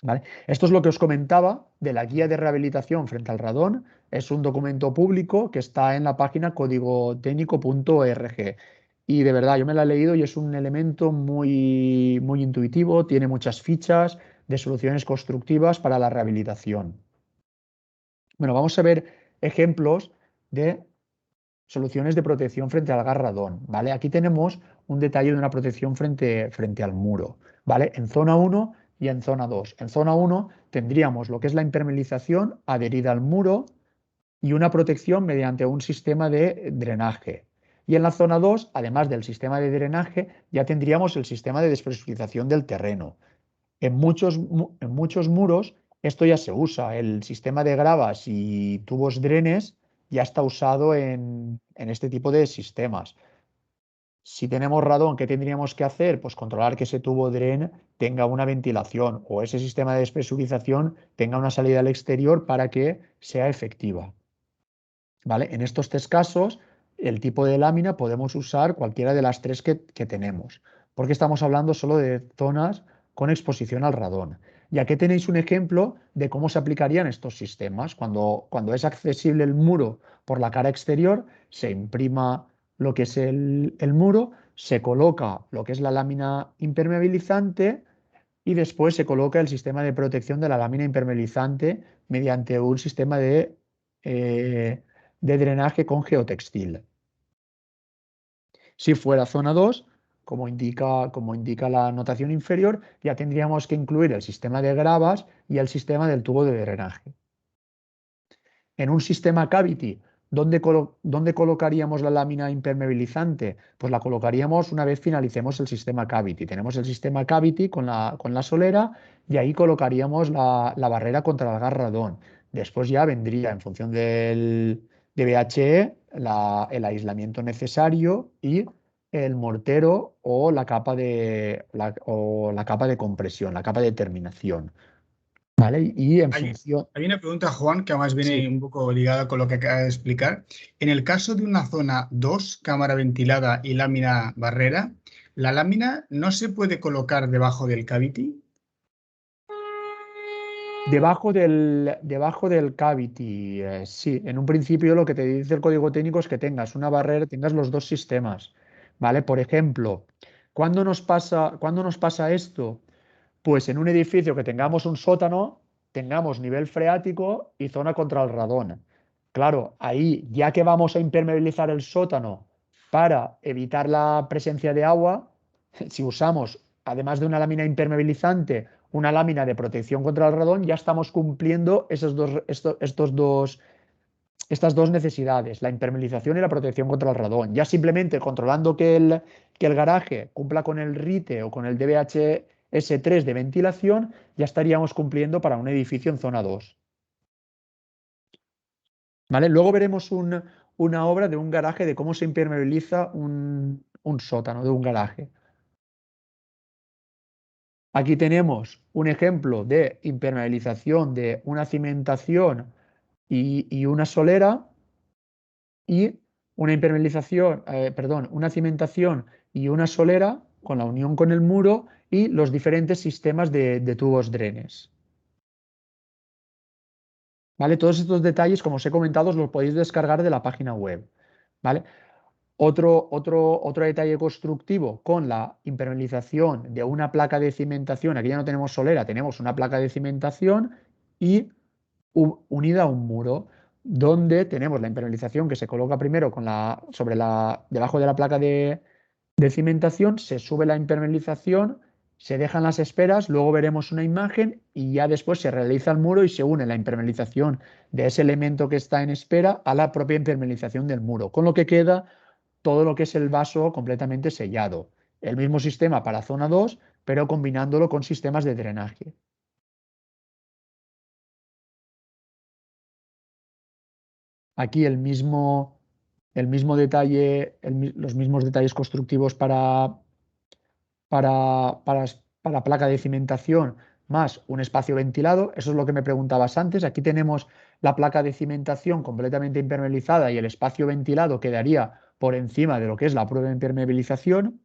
¿Vale? Esto es lo que os comentaba de la guía de rehabilitación frente al radón. Es un documento público que está en la página códigotécnico.org. Y de verdad, yo me la he leído y es un elemento muy intuitivo, tiene muchas fichas de soluciones constructivas para la rehabilitación. Bueno, vamos a ver ejemplos de soluciones de protección frente al gas radón, ¿vale? Aquí tenemos un detalle de una protección frente al muro, ¿vale? En zona 1 y en zona 2. En zona 1 tendríamos lo que es la impermeabilización adherida al muro y una protección mediante un sistema de drenaje. Y en la zona 2, además del sistema de drenaje, ya tendríamos el sistema de despresurización del terreno. En muchos muros esto ya se usa. El sistema de gravas y tubos drenes ya está usado en este tipo de sistemas. Si tenemos radón, ¿qué tendríamos que hacer? Pues controlar que ese tubo dren tenga una ventilación o ese sistema de despresurización tenga una salida al exterior para que sea efectiva. ¿Vale? En estos tres casos, el tipo de lámina podemos usar cualquiera de las tres que tenemos, porque estamos hablando solo de zonas con exposición al radón. Y aquí tenéis un ejemplo de cómo se aplicarían estos sistemas. Cuando es accesible el muro por la cara exterior, se imprima lo que es el muro, se coloca lo que es la lámina impermeabilizante y después se coloca el sistema de protección de la lámina impermeabilizante mediante un sistema eh, de drenaje con geotextil. Si fuera zona 2, como indica la notación inferior, ya tendríamos que incluir el sistema de gravas y el sistema del tubo de drenaje. En un sistema cavity, ¿dónde colocaríamos la lámina impermeabilizante? Pues la colocaríamos una vez finalicemos el sistema cavity. Tenemos el sistema cavity con la solera y ahí colocaríamos la barrera contra el gas radón. Después ya vendría, en función del DBHE, el aislamiento necesario y el mortero o la capa la capa de compresión, la capa de terminación. ¿Vale? Y en Hay, función... hay una pregunta, Juan, que además viene Sí. un poco ligada con lo que acaba de explicar. En el caso de una zona 2, cámara ventilada y lámina barrera, ¿la lámina no se puede colocar debajo del cavity? Debajo del cavity, sí, en un principio lo que te dice el código técnico es que tengas una barrera, tengas los dos sistemas, ¿vale? Por ejemplo, cuándo nos pasa esto? Pues en un edificio que tengamos un sótano, tengamos nivel freático y zona contra el radón. Claro, ahí, ya que vamos a impermeabilizar el sótano para evitar la presencia de agua, si usamos, además de una lámina impermeabilizante, una lámina de protección contra el radón, ya estamos cumpliendo estas dos necesidades, la impermeabilización y la protección contra el radón. Ya simplemente controlando que el garaje cumpla con el RITE o con el DBHS3 de ventilación, ya estaríamos cumpliendo para un edificio en zona 2. ¿Vale? Luego veremos una obra de un garaje de cómo se impermeabiliza un sótano de un garaje. Aquí tenemos un ejemplo de impermeabilización de una cimentación y una solera, y una impermeabilización, perdón, una cimentación y una solera con la unión con el muro y los diferentes sistemas de tubos drenes. ¿Vale? Todos estos detalles, como os he comentado, os los podéis descargar de la página web. ¿Vale? Otro detalle constructivo con la impermeabilización de una placa de cimentación, aquí ya no tenemos solera, tenemos una placa de cimentación y unida a un muro, donde tenemos la impermeabilización que se coloca primero debajo de la placa de cimentación, se sube la impermeabilización, se dejan las esperas, luego veremos una imagen y ya después se realiza el muro y se une la impermeabilización de ese elemento que está en espera a la propia impermeabilización del muro, con lo que queda todo lo que es el vaso completamente sellado. El mismo sistema para zona 2, pero combinándolo con sistemas de drenaje. Aquí el mismo detalle, los mismos detalles constructivos para placa de cimentación más un espacio ventilado. Eso es lo que me preguntabas antes. Aquí tenemos la placa de cimentación completamente impermeabilizada y el espacio ventilado quedaría por encima de lo que es la prueba de impermeabilización.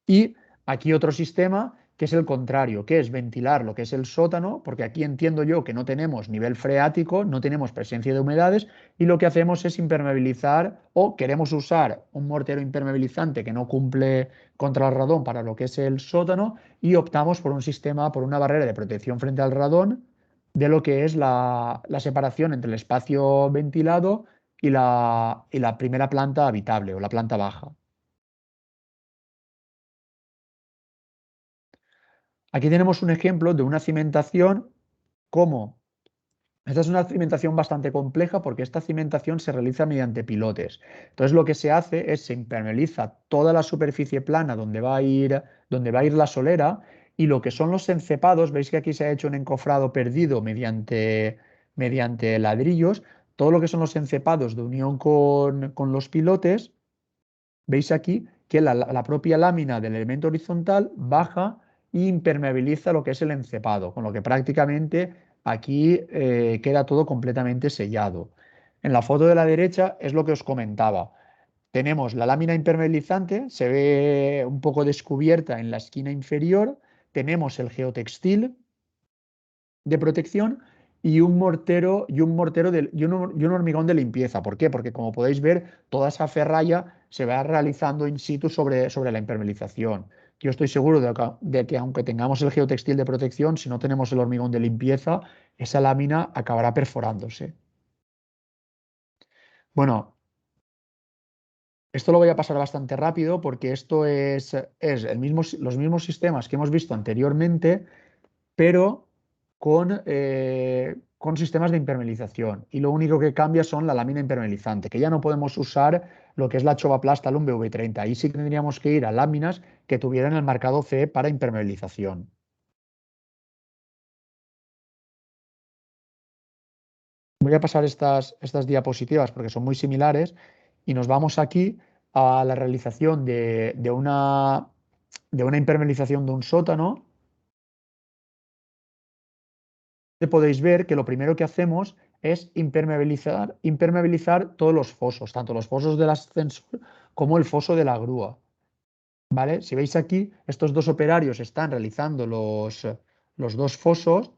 Y aquí otro sistema que es el contrario, que es ventilar lo que es el sótano, porque aquí entiendo yo que no tenemos nivel freático, no tenemos presencia de humedades, y lo que hacemos es impermeabilizar o queremos usar un mortero impermeabilizante que no cumple contra el radón para lo que es el sótano, y optamos por un sistema, por una barrera de protección frente al radón de lo que es la separación entre el espacio ventilado y la primera planta habitable o la planta baja. Aquí tenemos un ejemplo de una cimentación como esta es una cimentación bastante compleja porque esta cimentación se realiza mediante pilotes. Entonces lo que se hace es se impermeabiliza toda la superficie plana donde va a ir la solera, y lo que son los encepados, veis que aquí se ha hecho un encofrado perdido mediante ladrillos, todo lo que son los encepados de unión con los pilotes. Veis aquí que la propia lámina del elemento horizontal baja e impermeabiliza lo que es el encepado, con lo que prácticamente aquí queda todo completamente sellado. En la foto de la derecha es lo que os comentaba. Tenemos la lámina impermeabilizante, se ve un poco descubierta en la esquina inferior. Tenemos el geotextil de protección y un mortero y un hormigón de limpieza. ¿Por qué? Porque como podéis ver, toda esa ferralla se va realizando in situ sobre la impermeabilización. Yo estoy seguro de que aunque tengamos el geotextil de protección, si no tenemos el hormigón de limpieza, esa lámina acabará perforándose. Bueno, esto lo voy a pasar bastante rápido porque esto es los mismos sistemas que hemos visto anteriormente, pero con sistemas de impermeabilización. Y lo único que cambia son la lámina impermeabilizante, que ya no podemos usar lo que es la Chovaplast Alum VV30. Ahí sí que tendríamos que ir a láminas que tuvieran el marcado CE para impermeabilización. Voy a pasar estas diapositivas porque son muy similares y nos vamos aquí a la realización de una impermeabilización de un sótano. Podéis ver que lo primero que hacemos es impermeabilizar todos los fosos, tanto los fosos del ascensor como el foso de la grúa. ¿Vale? Si veis aquí, estos dos operarios están realizando los dos fosos,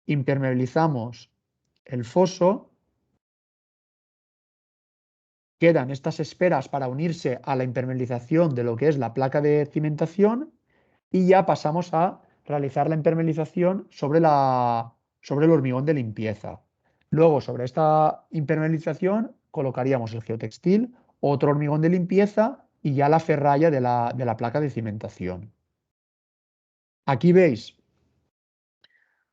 impermeabilizamos el foso, quedan estas esperas para unirse a la impermeabilización de lo que es la placa de cimentación y ya pasamos a realizar la impermeabilización sobre el hormigón de limpieza. Luego, sobre esta impermeabilización, colocaríamos el geotextil, otro hormigón de limpieza y ya la ferralla de la placa de cimentación. Aquí veis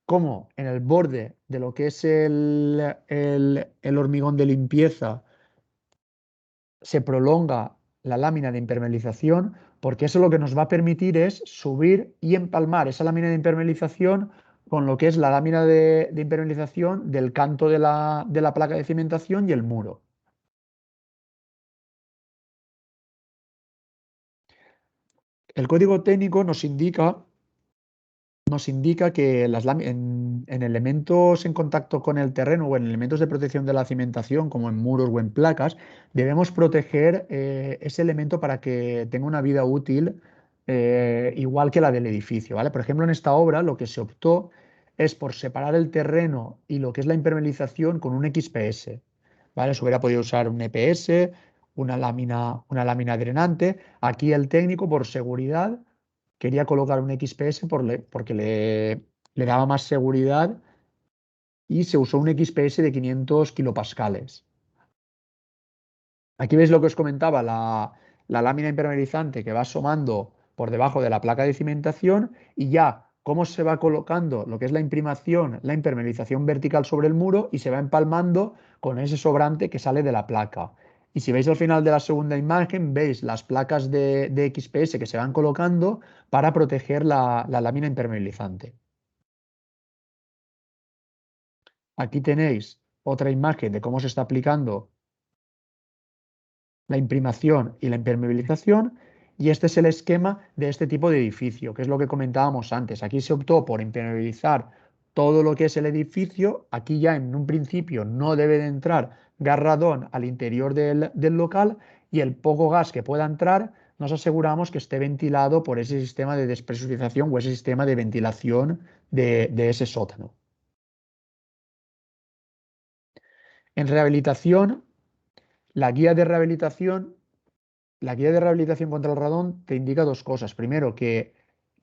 cómo en el borde de lo que es el hormigón de limpieza se prolonga la lámina de impermeabilización, porque eso lo que nos va a permitir es subir y empalmar esa lámina de impermeabilización con lo que es la lámina de impermeabilización del canto de la placa de cimentación y el muro. El código técnico nos indica que en elementos en contacto con el terreno o en elementos de protección de la cimentación, como en muros o en placas, debemos proteger ese elemento para que tenga una vida útil igual que la del edificio, ¿vale? Por ejemplo, en esta obra lo que se optó es por separar el terreno y lo que es la impermeabilización con un XPS, ¿vale? Se hubiera podido usar un EPS, una lámina drenante. Aquí el técnico, por seguridad, quería colocar un XPS porque le daba más seguridad y se usó un XPS de 500 kilopascales. Aquí veis lo que os comentaba, la lámina impermeabilizante que va asomando por debajo de la placa de cimentación y ya cómo se va colocando lo que es la imprimación, la impermeabilización vertical sobre el muro y se va empalmando con ese sobrante que sale de la placa. Y si veis al final de la segunda imagen, veis las placas de XPS que se van colocando para proteger la lámina impermeabilizante. Aquí tenéis otra imagen de cómo se está aplicando la imprimación y la impermeabilización, y este es el esquema de este tipo de edificio, que es lo que comentábamos antes. Aquí se optó por impermeabilizar todo lo que es el edificio. Aquí ya en un principio no debe de entrar gas radón al interior del local, y el poco gas que pueda entrar nos aseguramos que esté ventilado por ese sistema de despresurización o ese sistema de ventilación de ese sótano. En rehabilitación, la guía de rehabilitación La guía de rehabilitación contra el radón te indica dos cosas. Primero, que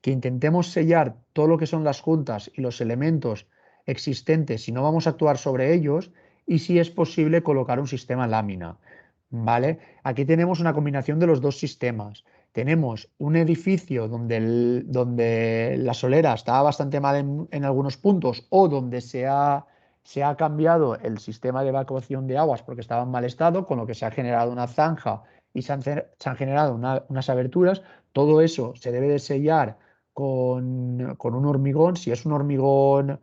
intentemos sellar todo lo que son las juntas y los elementos existentes si no vamos a actuar sobre ellos, y si es posible colocar un sistema lámina. ¿Vale? Aquí tenemos una combinación de los dos sistemas. Tenemos un edificio donde la solera estaba bastante mal en algunos puntos, o donde se ha cambiado el sistema de evacuación de aguas porque estaba en mal estado, con lo que se ha generado una zanja y se han generado unas aberturas. Todo eso se debe de sellar con un hormigón. Si es un hormigón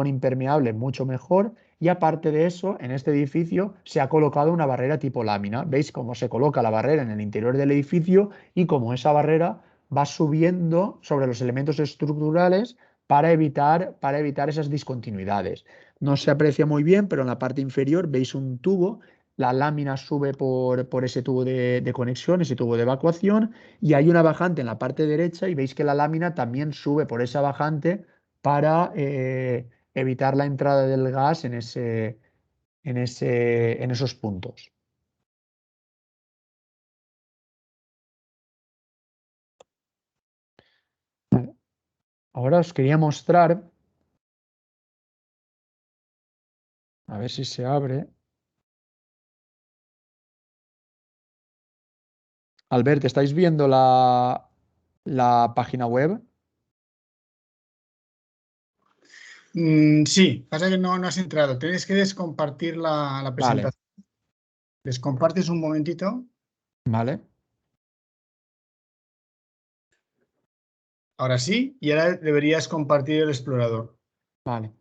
impermeable, mucho mejor. Y aparte de eso, en este edificio se ha colocado una barrera tipo lámina. ¿Veis cómo se coloca la barrera en el interior del edificio y cómo esa barrera va subiendo sobre los elementos estructurales para evitar esas discontinuidades? No se aprecia muy bien, pero en la parte inferior veis un tubo. La lámina sube por ese tubo de conexión, ese tubo de evacuación, y hay una bajante en la parte derecha, y veis que la lámina también sube por esa bajante para evitar la entrada del gas en esos puntos. Vale. Ahora os quería mostrar, a ver si se abre. Albert, ¿estáis viendo la página web? Sí, pasa que no has entrado. Tienes que descompartir la Vale, presentación. Descompartes un momentito. vale, Ahora sí, y ahora deberías compartir el explorador. vale.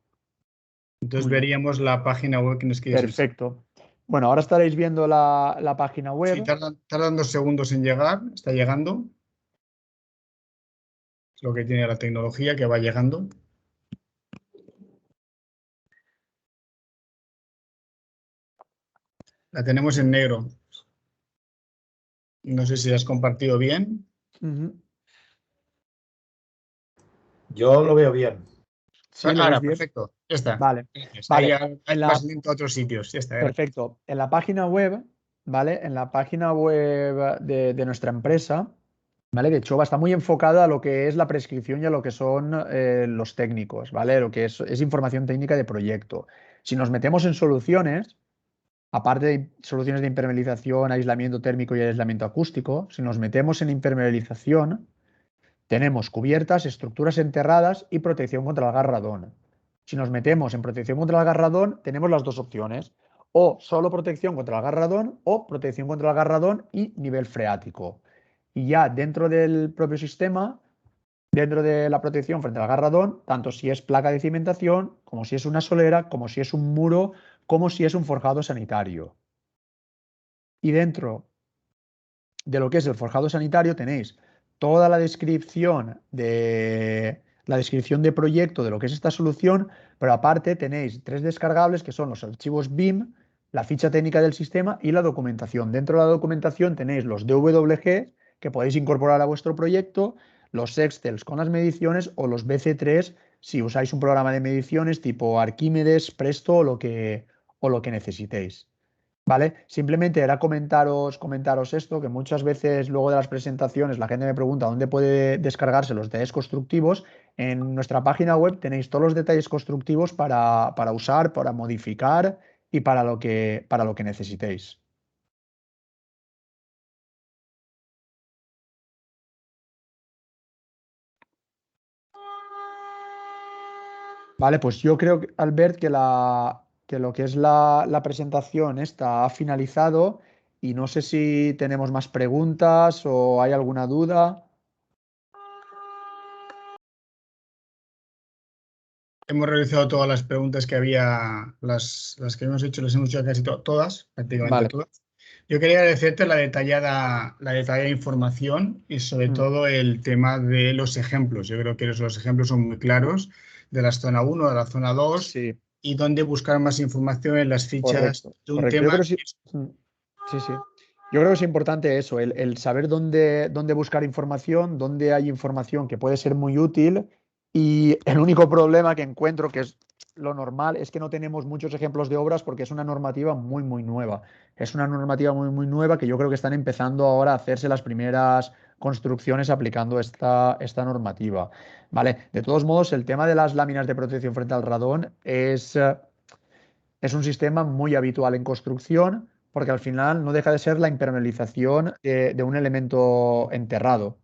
Entonces Muy bien. veríamos la página web que nos quieres enseñar. Perfecto. Bueno, ahora estaréis viendo la página Sí, web. tardan 2 segundos en llegar. Está llegando. Es lo que tiene la tecnología, que va llegando. La tenemos en negro. No sé si la has compartido bien. Ujú. Yo lo veo bien. ¿Sí? ¿Lo veis Ahora, bien? perfecto. Ya está. Vale, Gracias. Ahí vale. ya vas lento a otros sitios. Ya está. Perfecto. En la página web, ¿vale? En la página web de nuestra empresa, ¿vale? De hecho, está muy enfocada a lo que es la prescripción y a lo que son los técnicos, ¿vale? Lo que es información técnica de proyecto. Si nos metemos en soluciones, aparte de soluciones de impermeabilización, aislamiento térmico y aislamiento acústico, si nos metemos en impermeabilización, tenemos cubiertas, estructuras enterradas y protección contra el gas radón. Si nos metemos en protección contra el gas radón, tenemos las dos opciones. O solo protección contra el gas radón o protección contra el gas radón y nivel freático. Y ya dentro del propio sistema, dentro de la protección frente al gas radón, tanto si es placa de cimentación, como si es una solera, como si es un muro, como si es un forjado sanitario. Y dentro de lo que es el forjado sanitario tenéis toda la descripción de proyecto de lo que es esta solución, pero aparte tenéis 3 descargables que son los archivos BIM, la ficha técnica del sistema y la documentación. Dentro de la documentación tenéis los DWG que podéis incorporar a vuestro proyecto, los Excels con las mediciones o los BC3 si usáis un programa de mediciones tipo Arquímedes, Presto o lo que necesitéis. ¿Vale? Simplemente era comentaros esto, que muchas veces luego de las presentaciones la gente me pregunta dónde puede descargarse los detalles constructivos. En nuestra página web tenéis todos los detalles constructivos para usar, para modificar y para lo que necesitéis. Vale, pues yo creo, Albert, que lo que es la presentación esta ha finalizado y no sé si tenemos más preguntas o hay alguna duda. Hemos realizado todas las preguntas que había, las que hemos hecho, las hemos hecho casi todas, prácticamente Vale. todas. Yo quería agradecerte la detallada información y sobre Mm. todo el tema de los ejemplos. Yo creo que los ejemplos son muy claros de la zona 1, de la zona 2 Sí. y dónde buscar más información en las fichas Correcto, de un correcto. Yo tema creo que sí. Sí, sí. Yo creo que es importante eso, el saber dónde buscar información, dónde hay información que puede ser muy útil. Y el único problema que encuentro, que es lo normal, es que no tenemos muchos ejemplos de obras porque es una normativa muy, muy nueva. Es una normativa muy, muy nueva que yo creo que están empezando ahora a hacerse las primeras construcciones aplicando esta normativa. ¿Vale? De todos modos, el tema de las láminas de protección frente al radón es un sistema muy habitual en construcción porque al final no deja de ser la impermeabilización de un elemento enterrado.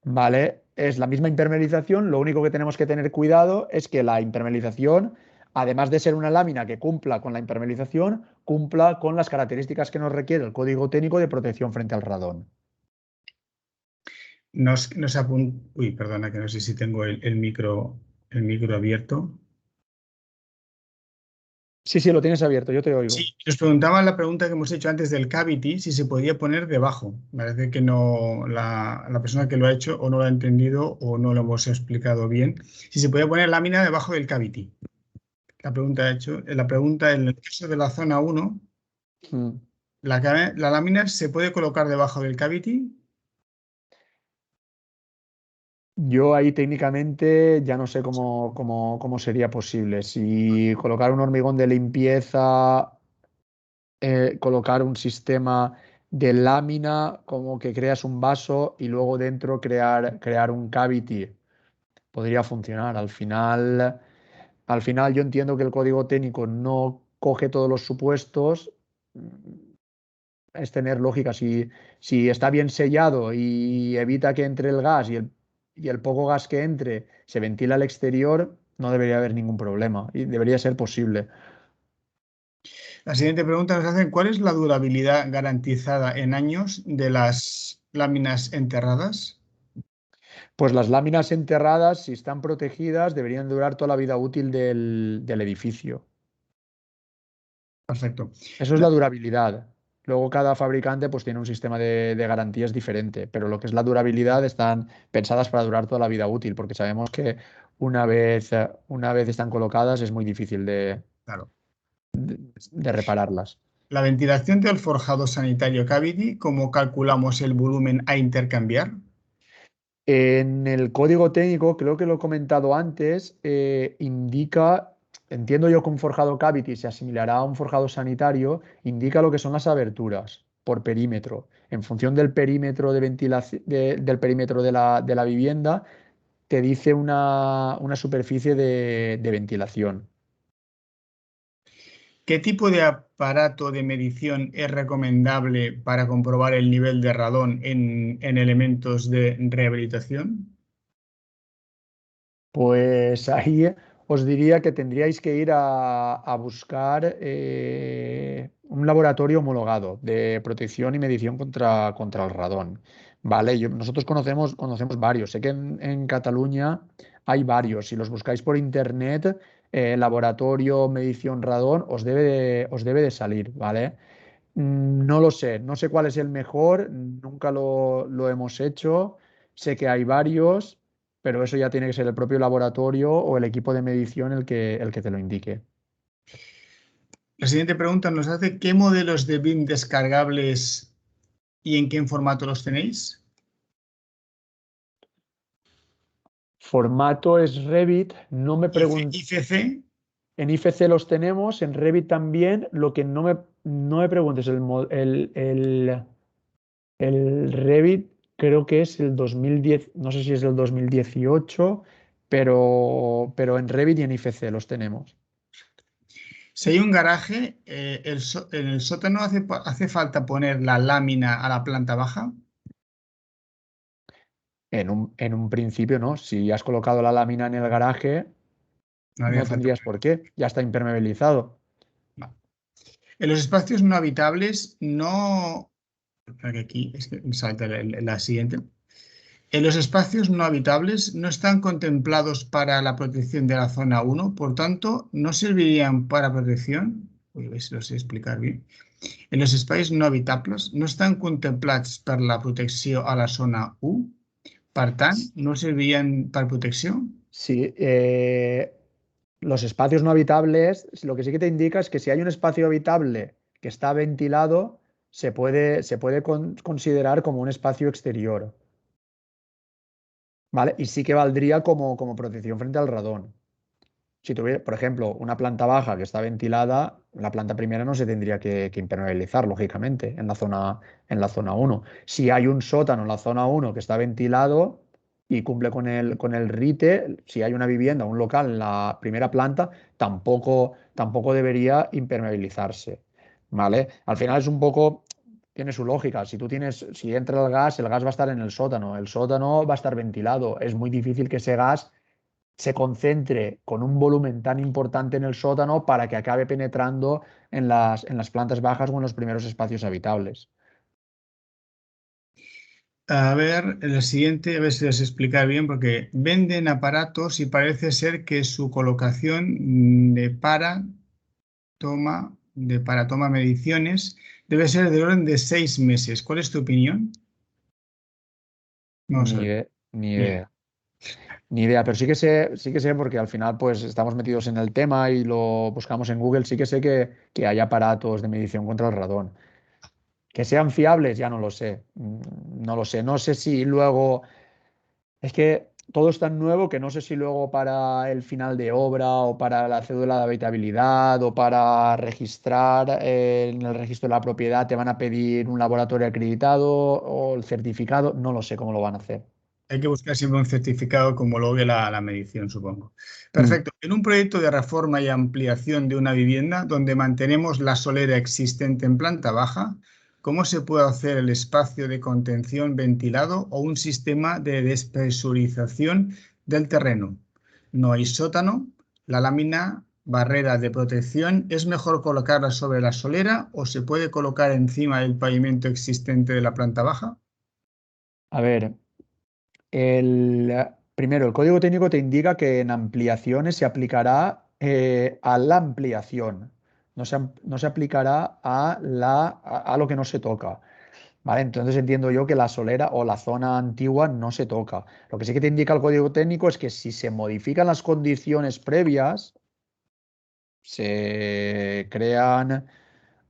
¿Vale? Es la misma impermeabilización, lo único que tenemos que tener cuidado es que la impermeabilización, además de ser una lámina que cumpla con la impermeabilización, cumpla con las características que nos requiere el código técnico de protección frente al radón. Uy, perdona, que no sé si tengo el micro abierto. Sí, sí, lo tienes abierto, yo te oigo. Sí, nos preguntaban la pregunta que hemos hecho antes del cavity, si se podía poner debajo. Parece que no, la persona que lo ha hecho o no lo ha entendido o no lo hemos explicado bien. Si se podía poner lámina debajo del cavity. La pregunta en el caso de la zona 1, Mm. la lámina se puede colocar debajo del cavity. Yo ahí técnicamente ya no sé cómo sería posible. Si colocar un hormigón de limpieza, colocar un sistema de lámina, como que creas un vaso y luego dentro crear un cavity, podría funcionar. Al final yo entiendo que el código técnico no coge todos los supuestos. Es tener lógica. Si está bien sellado y evita que entre el gas y el poco gas que entre se ventila al exterior, no debería haber ningún problema y debería ser posible. La siguiente pregunta nos hacen, ¿cuál es la durabilidad garantizada en años de las láminas enterradas? Pues las láminas enterradas, si están protegidas, deberían durar toda la vida útil del edificio. Perfecto. Eso es la durabilidad. Luego cada fabricante pues tiene un sistema de garantías diferente, pero lo que es la durabilidad están pensadas para durar toda la vida útil, porque sabemos que una vez están colocadas es muy difícil Claro. de repararlas. La ventilación del forjado sanitario cavity, ¿cómo calculamos el volumen a intercambiar? En el código técnico, creo que lo he comentado antes, entiendo yo que un forjado cavity se asimilará a un forjado sanitario, indica lo que son las aberturas. por perímetro. En función del perímetro de ventilación, del perímetro de la vivienda, te dice una superficie de ventilación. ¿Qué tipo de aparato de medición es recomendable para comprobar el nivel de radón en elementos de rehabilitación? Pues ahí os diría que tendríais que ir a buscar un laboratorio homologado de protección y medición contra el radón. Vale, nosotros conocemos varios. Sé que en Cataluña hay varios. Si los buscáis por internet, laboratorio medición radón, os debe de salir, ¿vale? No lo sé, no sé cuál es el mejor, nunca lo hemos hecho, sé que hay varios, pero eso ya tiene que ser el propio laboratorio o el equipo de medición el que te lo indique. La siguiente pregunta nos hace: ¿qué modelos de BIM descargables y en qué formato los tenéis? Formato es Revit, no me pregunto. IFC. En IFC los tenemos, en Revit también, lo que no me preguntes, el Revit creo que es el 2010, no sé si es el 2018, pero en Revit y en IFC los tenemos. Si hay un garaje, en el sótano hace falta poner la lámina a la planta baja. En un principio, ¿no? Si has colocado la lámina en el garaje, No haría no falta tendrías por qué, ya está impermeabilizado. poner. En los espacios no habitables, no. Espera que aquí es que me salta la siguiente. En los espacios no habitables no están contemplados para la protección de la zona 1, por tanto, no servirían para protección. Voy a ver si lo sé explicar bien. En los espais no habitables no estan contemplats per la protecció a la zona 1, per tant, no servirien per protecció? Sí, los espacios no habitables, lo que sí que te indica es que si hay un espacio habitable que está ventilado, se puede considerar como un espacio exterior, ¿vale? Y sí que valdría como protección frente al radón. Si tuviera, por ejemplo, una planta baja que está ventilada, la planta primera no se tendría que impermeabilizar, lógicamente, en la zona 1. Si hay un sótano en la zona 1 que está ventilado y cumple con el RITE, si hay una vivienda, un local en la primera planta, tampoco debería impermeabilizarse, ¿vale? Al final es un poco, tiene su lógica. Si entra el gas va a estar en el sótano va a estar ventilado. Es muy difícil que ese gas se concentre con un volumen tan importante en el sótano para que acabe penetrando en las plantas bajas o en los primeros espacios habitables. A ver, el siguiente, a ver si les explica bien, porque venden aparatos y parece ser que su colocación para toma mediciones debe ser del orden de 6 meses. ¿Cuál es tu opinión? No Ni, sé. ide- ni Bien. idea. Ni idea, pero sí que sé porque al final pues estamos metidos en el tema y lo buscamos en Google, sí que sé que hay aparatos de medición contra el radón. Que sean fiables, ya no lo sé. No lo sé. No sé si luego. Es que todo es tan nuevo que no sé si luego para el final de obra o para la cédula de habitabilidad o para registrar en el registro de la propiedad te van a pedir un laboratorio acreditado o el certificado. No lo sé cómo lo van a hacer. Hay que buscar siempre un certificado como lo que la medición, supongo. Mm. Perfecto. En un proyecto de reforma y ampliación de una vivienda donde mantenemos la solera existente en planta baja, ¿cómo se puede hacer el espacio de contención ventilado o un sistema de despresurización del terreno? No hay sótano. La lámina barrera de protección, ¿es mejor colocarla sobre la solera o se puede colocar encima del pavimento existente de la planta baja? A ver, primero, el código técnico te indica que en ampliaciones se aplicará a la ampliación, no se aplicará a lo que no se toca. ¿Vale? Entonces entiendo yo que la solera o la zona antigua no se toca. Lo que sí que te indica el código técnico es que si se modifican las condiciones previas, se crean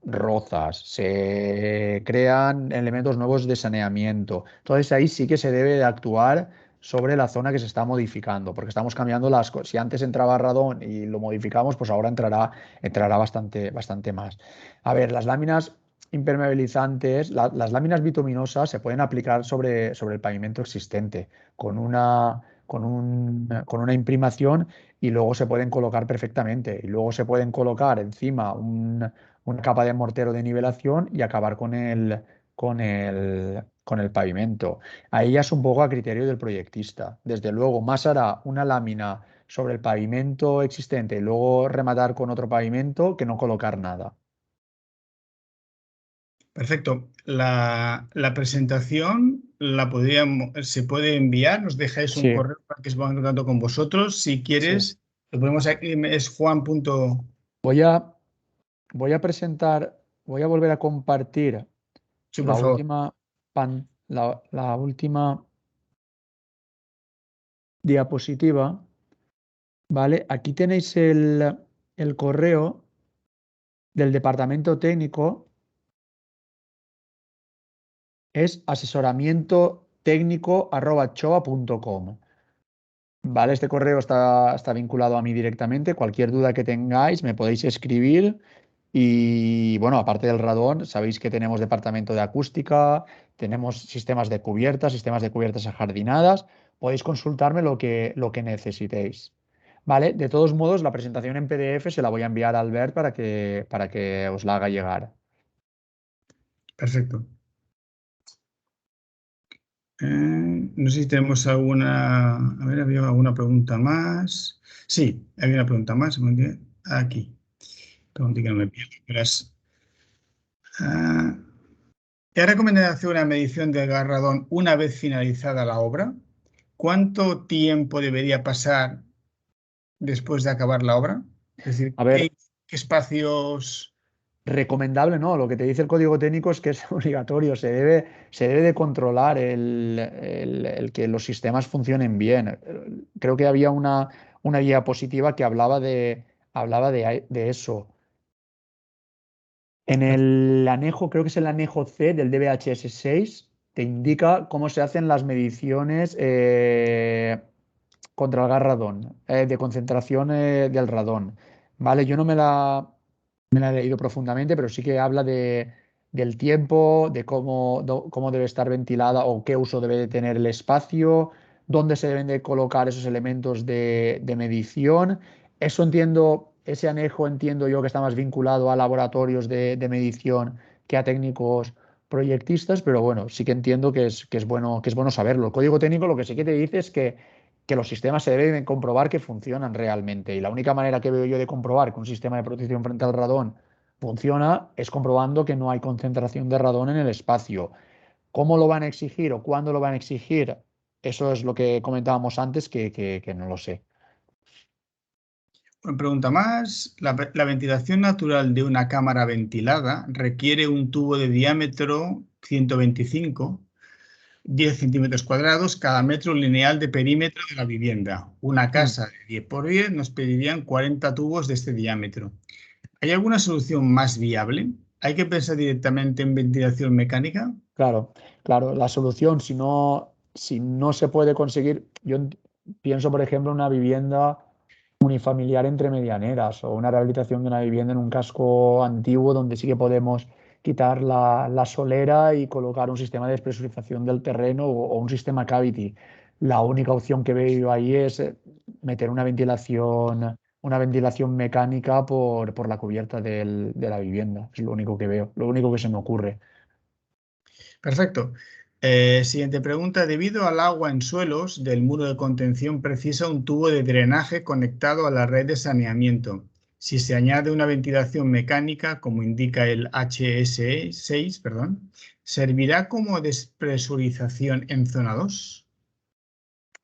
rozas, se crean elementos nuevos de saneamiento. Entonces ahí sí que se debe de actuar sobre la zona que se está modificando, porque estamos cambiando las cosas. Si antes entraba radón y lo modificamos, pues ahora entrará bastante, bastante más. A ver, las láminas. impermeabilizantes, las láminas bituminosas se pueden aplicar sobre el pavimento existente con una imprimación y luego se pueden colocar perfectamente. Y luego se pueden colocar encima una capa de mortero de nivelación y acabar con el pavimento. Ahí ya es un poco a criterio del proyectista. Desde luego, más hará una lámina sobre el pavimento existente y luego rematar con otro pavimento que no colocar nada. Perfecto. La presentación se puede enviar, nos dejáis un Sí, correo para que se pongan en contacto con vosotros. Si sí. quieres, lo ponemos aquí, es Juan. Voy a, voy a presentar, voy a volver a compartir Sí, por la favor. última, la última diapositiva, ¿vale? Aquí tenéis el correo del departamento técnico, es asesoramientotécnico@choa.com. ¿Vale? Este correo está vinculado a mí directamente. Cualquier duda que tengáis me podéis escribir. Y bueno, aparte del radón, sabéis que tenemos departamento de acústica, tenemos sistemas de cubiertas ajardinadas. Podéis consultarme lo que necesitéis. ¿Vale? De todos modos, la presentación en PDF se la voy a enviar a Albert para que os la haga llegar. Perfecto. No sé si tenemos alguna. A ver, había alguna pregunta más. Sí, había una pregunta más. Aquí. Pregunta que no me pierdo. Ah, ¿Es recomendable hacer una medición del radón una vez finalizada la obra? ¿Cuánto tiempo debería pasar después de acabar la obra? Es decir, A ¿qué ver, espacios? recomendable, ¿no? Lo que te dice el código técnico es que es obligatorio, se debe de controlar el que los sistemas funcionen bien. Creo que había una diapositiva que hablaba de eso. En el anejo, creo que es el anejo C del DBHS 6, te indica cómo se hacen las mediciones contra el gas radón, de concentración del radón. ¿Vale? Yo no me la he leído profundamente, pero sí que habla del tiempo, de cómo debe estar ventilada o qué uso debe de tener el espacio, dónde se deben de colocar esos elementos de medición. Eso entiendo, ese anejo entiendo yo que está más vinculado a laboratorios de medición que a técnicos proyectistas, pero bueno, sí que entiendo que es bueno saberlo. El código técnico lo que sí que te dice es que los sistemas se deben comprobar que funcionan realmente. Y la única manera que veo yo de comprobar que un sistema de protección frente al radón funciona es comprobando que no hay concentración de radón en el espacio. ¿Cómo lo van a exigir o cuándo lo van a exigir? Eso es lo que comentábamos antes, que no lo sé. Una pregunta más. La ventilación natural de una cámara ventilada requiere un tubo de diámetro 125, 10 centímetros cuadrados cada metro lineal de perímetro de la vivienda. Una Mm, casa de 10 por 10 nos pedirían 40 tubos de este diámetro. ¿Hay alguna solución más viable? ¿Hay que pensar directamente en ventilación mecánica? claro, claro. La solución, si no se puede conseguir, pienso, por ejemplo, en una vivienda unifamiliar entre medianeras o una rehabilitación de una vivienda en un casco antiguo donde sí que podemos quitar la solera y colocar un sistema de despresurización del terreno o un sistema cavity. La única opción que veo yo ahí es meter una ventilación mecánica por la cubierta de la vivienda. Es lo único que veo, lo único que se me ocurre. Perfecto. Siguiente pregunta. Debido al agua en suelos del muro de contención, precisa un tubo de drenaje conectado a la red de saneamiento. Si se añade una ventilación mecánica, como indica el HSE6, perdón, ¿servirá como despresurización en zona 2?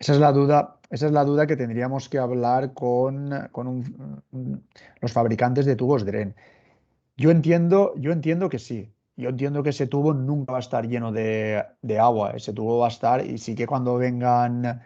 Esa es la duda que tendríamos que hablar con los fabricantes de tubos DREN. Yo entiendo que sí. Yo entiendo que ese tubo nunca va a estar lleno de agua. Ese tubo va a estar, y sí que cuando vengan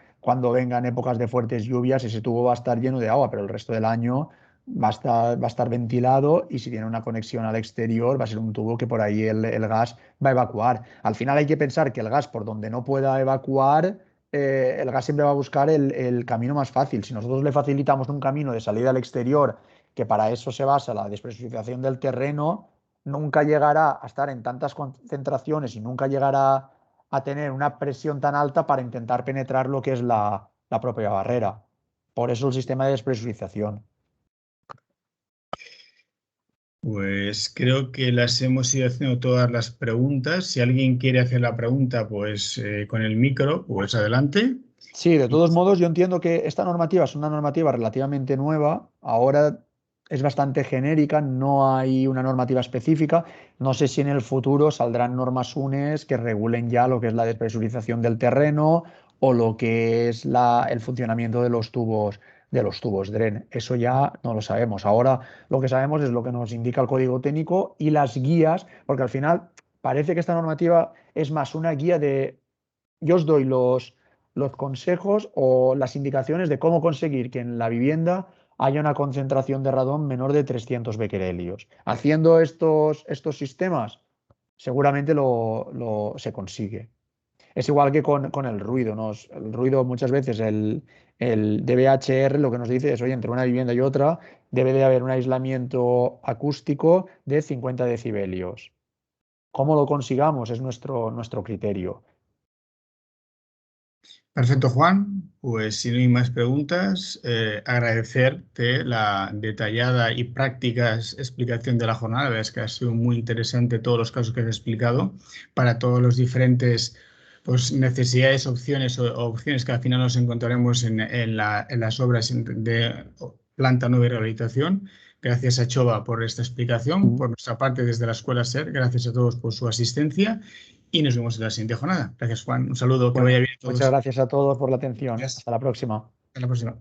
épocas de fuertes lluvias, ese tubo va a estar lleno de agua, pero el resto del año va a estar ventilado y si tiene una conexión al exterior, va a ser un tubo que por ahí el gas va a evacuar. Al final hay que pensar que el gas, por donde no pueda evacuar, el gas siempre va a buscar el camino más fácil. Si nosotros le facilitamos un camino de salida al exterior, que para eso se basa la despresurización del terreno, nunca llegará a estar en tantas concentraciones y nunca llegará a tener una presión tan alta para intentar penetrar lo que es la propia barrera. Por eso el sistema de despresurización. Pues creo que las hemos ido haciendo todas las preguntas. Si alguien quiere hacer la pregunta, pues con el micro, pues adelante. Sí, de todos modos, yo entiendo que esta normativa es una normativa relativamente nueva. Ahora es bastante genérica, no hay una normativa específica. No sé si en el futuro saldrán normas UNES que regulen ya lo que es la despresurización del terreno o lo que es el funcionamiento de los tubos DREN. Eso ya no lo sabemos. Ahora lo que sabemos es lo que nos indica el código técnico y las guías, porque al final parece que esta normativa es más una guía de yo os doy los consejos o las indicaciones de cómo conseguir que en la vivienda haya una concentración de radón menor de 300 becquerelios. Haciendo estos sistemas, seguramente se consigue. Es igual que con el ruido, ¿no? El ruido muchas veces, el DBHR lo que nos dice es, oye, entre una vivienda y otra debe de haber un aislamiento acústico de 50 decibelios. ¿Cómo lo consigamos? Es nuestro criterio. Perfecto, Juan. Pues si no hay más preguntas, agradecerte la detallada y práctica explicación de la jornada. La verdad es que ha sido muy interesante todos los casos que has explicado para todos los diferentes necesidades, opciones o opciones que al final nos encontraremos en las obras de planta nueva y rehabilitación. Gracias a Chova por esta explicación. Por nuestra parte, desde la Escuela SER, gracias a todos por su asistencia. Y nos vemos en la siguiente jornada. Gracias, Juan. Un saludo, que vaya bien a todos. Muchas gracias a todos por la atención. Gracias. Hasta la próxima. Hasta la próxima.